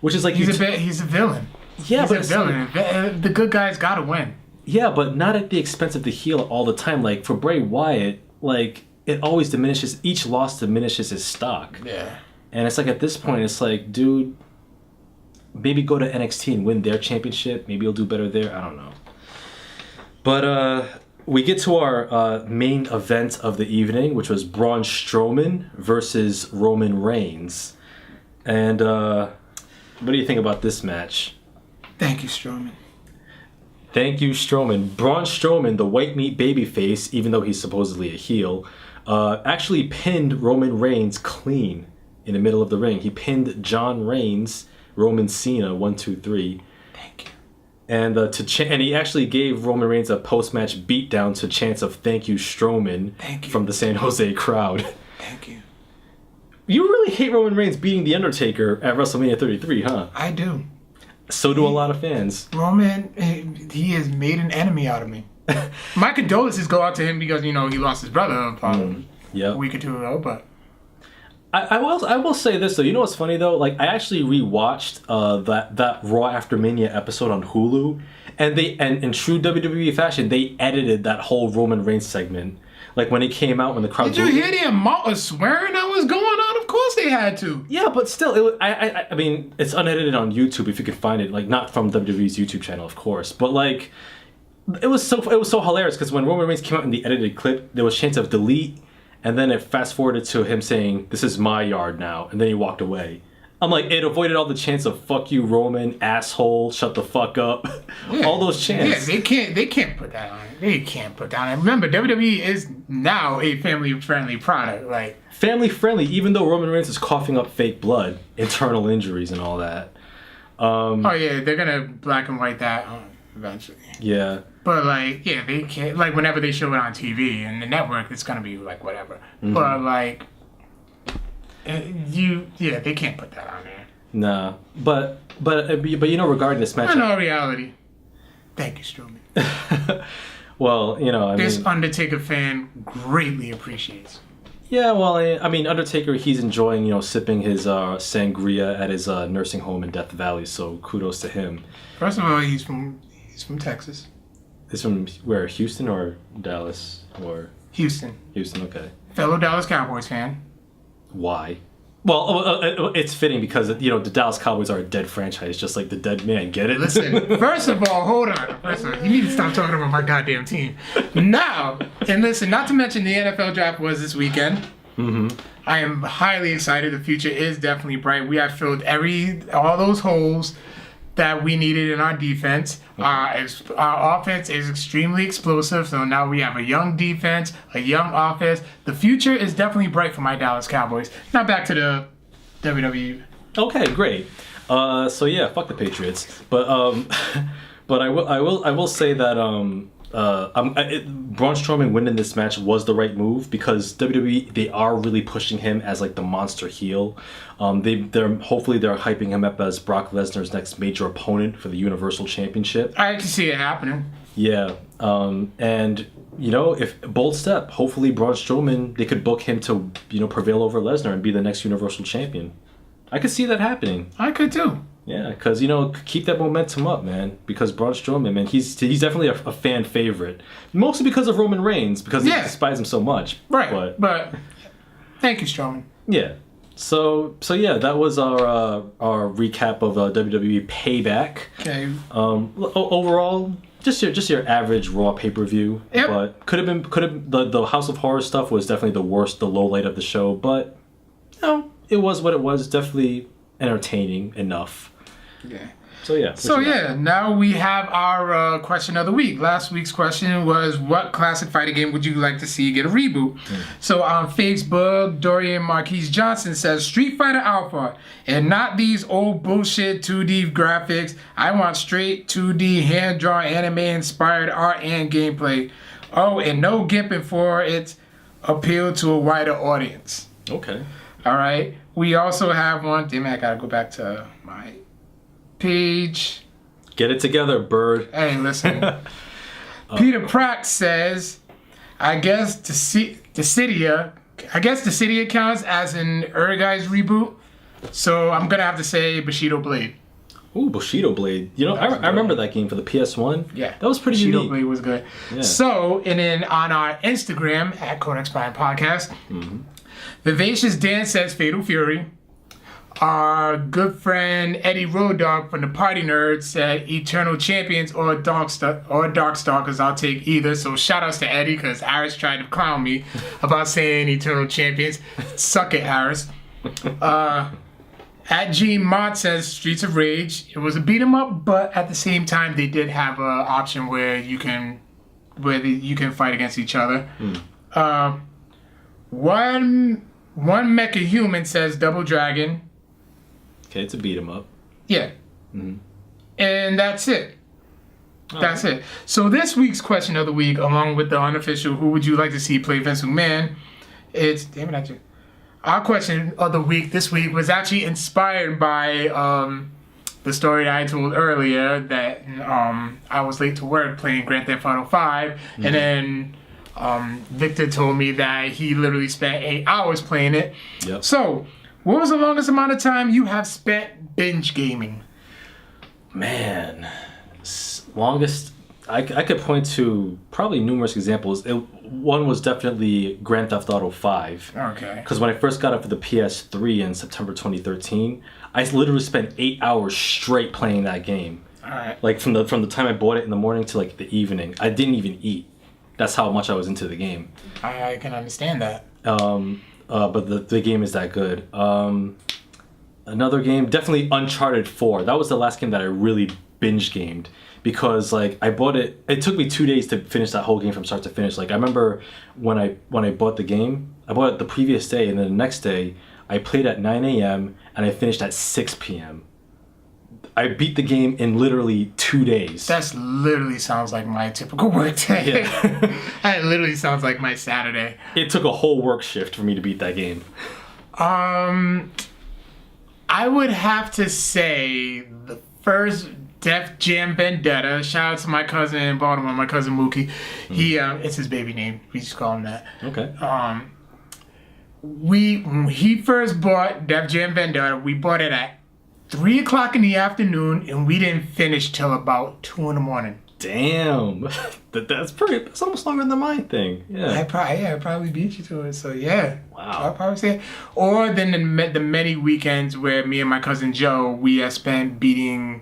which is like he's a villain. Yeah, he's but a villain. Like, the good guy's got to win. Yeah, but not at the expense of the heel all the time. Like for Bray Wyatt, like it always diminishes. Each loss diminishes his stock. Yeah. And it's like at this point, it's like, dude, maybe go to NXT and win their championship. Maybe you'll do better there. I don't know. But we get to our main event of the evening, which was Braun Strowman versus Roman Reigns. And what do you think about this match? Thank you, Strowman. Thank you, Strowman. Braun Strowman, the white meat babyface, even though he's supposedly a heel, actually pinned Roman Reigns clean in the middle of the ring. He pinned John Reigns, Roman Cena, 1, 2, 3. Thank you. And and he actually gave Roman Reigns a post-match beatdown to chants of "Thank you, Strowman" from the San Jose crowd. Thank you. You really hate Roman Reigns beating The Undertaker at WrestleMania 33, huh? I do. So do a lot of fans. Roman, he has made an enemy out of me. My condolences go out to him because, he lost his brother a week or two ago, but... I will say this, though. You know what's funny, though? Like, I actually rewatched that Raw After Mania episode on Hulu, and in true WWE fashion, they edited that whole Roman Reigns segment. Like, when it came out, when the crowd... Did you hear the amount of swearing that was going on? Of course they had to. Yeah, but still, I mean, it's unedited on YouTube if you can find it. Like, not from WWE's YouTube channel, of course. But, like, it was so hilarious, because when Roman Reigns came out in the edited clip, there was chance of delete, and then it fast-forwarded to him saying, "This is my yard now," and then he walked away. I'm like, it avoided all the chants of "fuck you, Roman," "asshole," "shut the fuck up," all those chants. Yeah, they can't put that on. They can't put that on. Remember, WWE is now a family-friendly product. Like, family-friendly, even though Roman Reigns is coughing up fake blood, internal injuries, and all that. Oh yeah, they're gonna black and white that eventually. Yeah. But like, yeah, they can't. Like, whenever they show it on TV and the network, it's gonna be like whatever. Mm-hmm. But like, they can't put that on there. Nah, but regarding this match, I know reality. Thank you, Strowman. Well, this Undertaker fan greatly appreciates. Yeah, well, I mean, Undertaker, he's enjoying, sipping his sangria at his nursing home in Death Valley. So kudos to him. First of all, he's from Texas. He's from where? Houston or Dallas or Houston? Houston, okay. Fellow Dallas Cowboys fan. Why? Well, it's fitting because the Dallas Cowboys are a dead franchise, just like the dead man. Get it? Listen, first of all, hold on. First of all, you need to stop talking about my goddamn team. Now, and listen, not to mention the NFL draft was this weekend. Mm-hmm. I am highly excited. The future is definitely bright. We have filled all those holes that we needed in our defense. Our offense is extremely explosive, so now we have a young defense, a young offense. The future is definitely bright for my Dallas Cowboys. Now back to the WWE. Okay, great. So yeah, fuck the Patriots. But I will say that Braun Strowman winning this match was the right move because WWE, they are really pushing him as like the monster heel. They're hopefully hyping him up as Brock Lesnar's next major opponent for the Universal Championship. I can see it happening. Yeah. And if bold step, hopefully Braun Strowman, they could book him to prevail over Lesnar and be the next Universal Champion. I could see that happening. I could too. Yeah, because keep that momentum up, man. Because Braun Strowman, man, he's definitely a fan favorite, mostly because of Roman Reigns, because he despises him so much. Right, but thank you, Strowman. Yeah. So yeah, that was our recap of WWE Payback. Okay. Overall, just your average Raw pay-per-view. Yep. But could have the House of Horror stuff was definitely the low light of the show. But it was what it was. Definitely entertaining enough. Yeah. So yeah. Now we have our question of the week. Last week's question was, what classic fighting game would you like to see get a reboot? So on Facebook, Dorian Marquise Johnson says Street Fighter Alpha, and not these old bullshit 2D graphics. I want straight 2D hand-drawn anime-inspired art and gameplay. Oh, and no gimping for its appeal to a wider audience. Okay. All right. We also have one. Damn it, I gotta go back to my page. Get it together, Byrd. Hey, listen. Peter Pratt says, I guess Dissidia counts as an Urgai's reboot. So I'm gonna have to say Bushido Blade. Ooh, Bushido Blade. I remember that game for the PS1. Yeah. That was pretty Bushido unique. Blade was good. Yeah. So, and then on our Instagram at Codex Prime Podcast, Vivacious Dan says Fatal Fury. Our good friend Eddie Road Dogg from the Party Nerds said Eternal Champions or Darkstalkers. I'll take either. So shout outs to Eddie because Aries tried to clown me about saying Eternal Champions. Suck it, Aries. At G Mott says Streets of Rage. It was a beat 'em up, but at the same time they did have an option where you can fight against each other. One Mecha Human says Double Dragon. Okay, it's a beat 'em up. Yeah. And that's it. That's it. So this week's question of the week, along with the unofficial "Who would you like to see play Vince McMahon?" It's our question of the week this week was actually inspired by the story that I told earlier that I was late to work playing Grand Theft Auto 5, and then Victor told me that he literally spent 8 hours playing it. Yep. So, what was the longest amount of time you have spent binge gaming? Man, longest. I could point to probably numerous examples. One was definitely Grand Theft Auto 5. Okay. Because when I first got it for the PS3 in September 2013, I literally spent 8 hours straight playing that game. All right. Like from the time I bought it in the morning to like the evening. I didn't even eat. That's how much I was into the game. I can understand that. But the game is that good. Another game, definitely Uncharted 4. That was the last game that I really binge gamed. Because like I bought it, it took me 2 days to finish that whole game from start to finish. Like I remember when I bought the game, I bought it the previous day, and then the next day I played at 9 a.m. and I finished at 6 p.m. I beat the game in literally 2 days. That's literally sounds like my typical work day. Yeah. That literally sounds like my Saturday. It took a whole work shift for me to beat that game. I would have to say the first Def Jam Vendetta. Shout out to my cousin in Baltimore, my cousin Mookie. He it's his baby name. We just call him that. Okay. When he first bought Def Jam Vendetta, we bought it at 3 o'clock in the afternoon, and we didn't finish till about 2 in the morning. Damn. That's almost longer than my thing. Yeah. I probably beat you to it. So yeah. Wow. I'll probably say it. Or then the many weekends where me and my cousin Joe, we have spent beating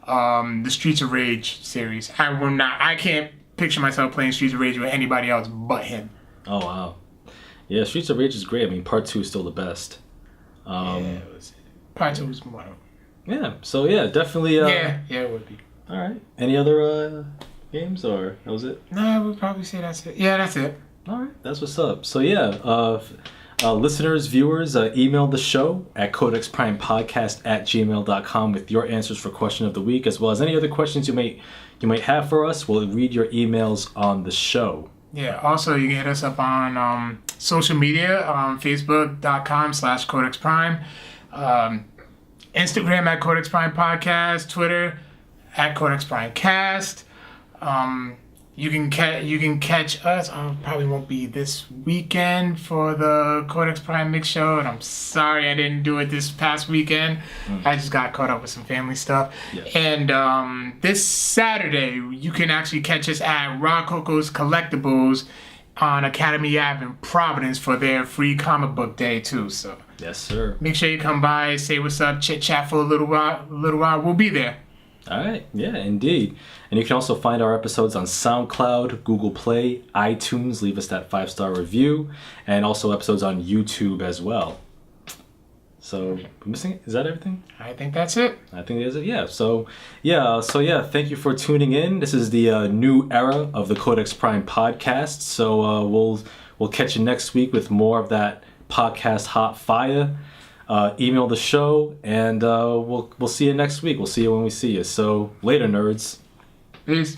the Streets of Rage series. I can't picture myself playing Streets of Rage with anybody else but him. Oh wow. Yeah, Streets of Rage is great. I mean, part 2 is still the best. Part 2 was more. Yeah. So yeah, definitely. Yeah, it would be. All right. Any other games, or that was it? No, I would probably say that's it. Yeah, that's it. All right. That's what's up. So yeah, listeners, viewers, email the show at codexprimepodcast@gmail.com with your answers for question of the week, as well as any other questions you might have for us. We'll read your emails on the show. Yeah. Also, you can hit us up on social media, Facebook.com/CodexPrime, Instagram at Codex Prime Podcast, Twitter at Codex Prime Cast. You can catch us. Probably won't be this weekend for the Codex Prime Mix Show, and I'm sorry I didn't do it this past weekend. I just got caught up with some family stuff. Yes. And this Saturday, you can actually catch us at Rococo's Collectibles on Academy Ave in Providence for their free comic book day too. So Yes, sir. make sure you come by, say what's up, chit chat for a little while. We'll be there. All right. Yeah, indeed. And you can also find our episodes on SoundCloud, Google Play, iTunes. Leave us that 5-star review, and also episodes on YouTube as well. So, missing? Is that everything? I think that's it. I think that's it. Yeah. So thank you for tuning in. This is the new era of the Codex Prime podcast. So we'll catch you next week with more of that podcast hot fire. Email the show, and we'll see you next week. We'll see you when we see you. So later, nerds. Peace.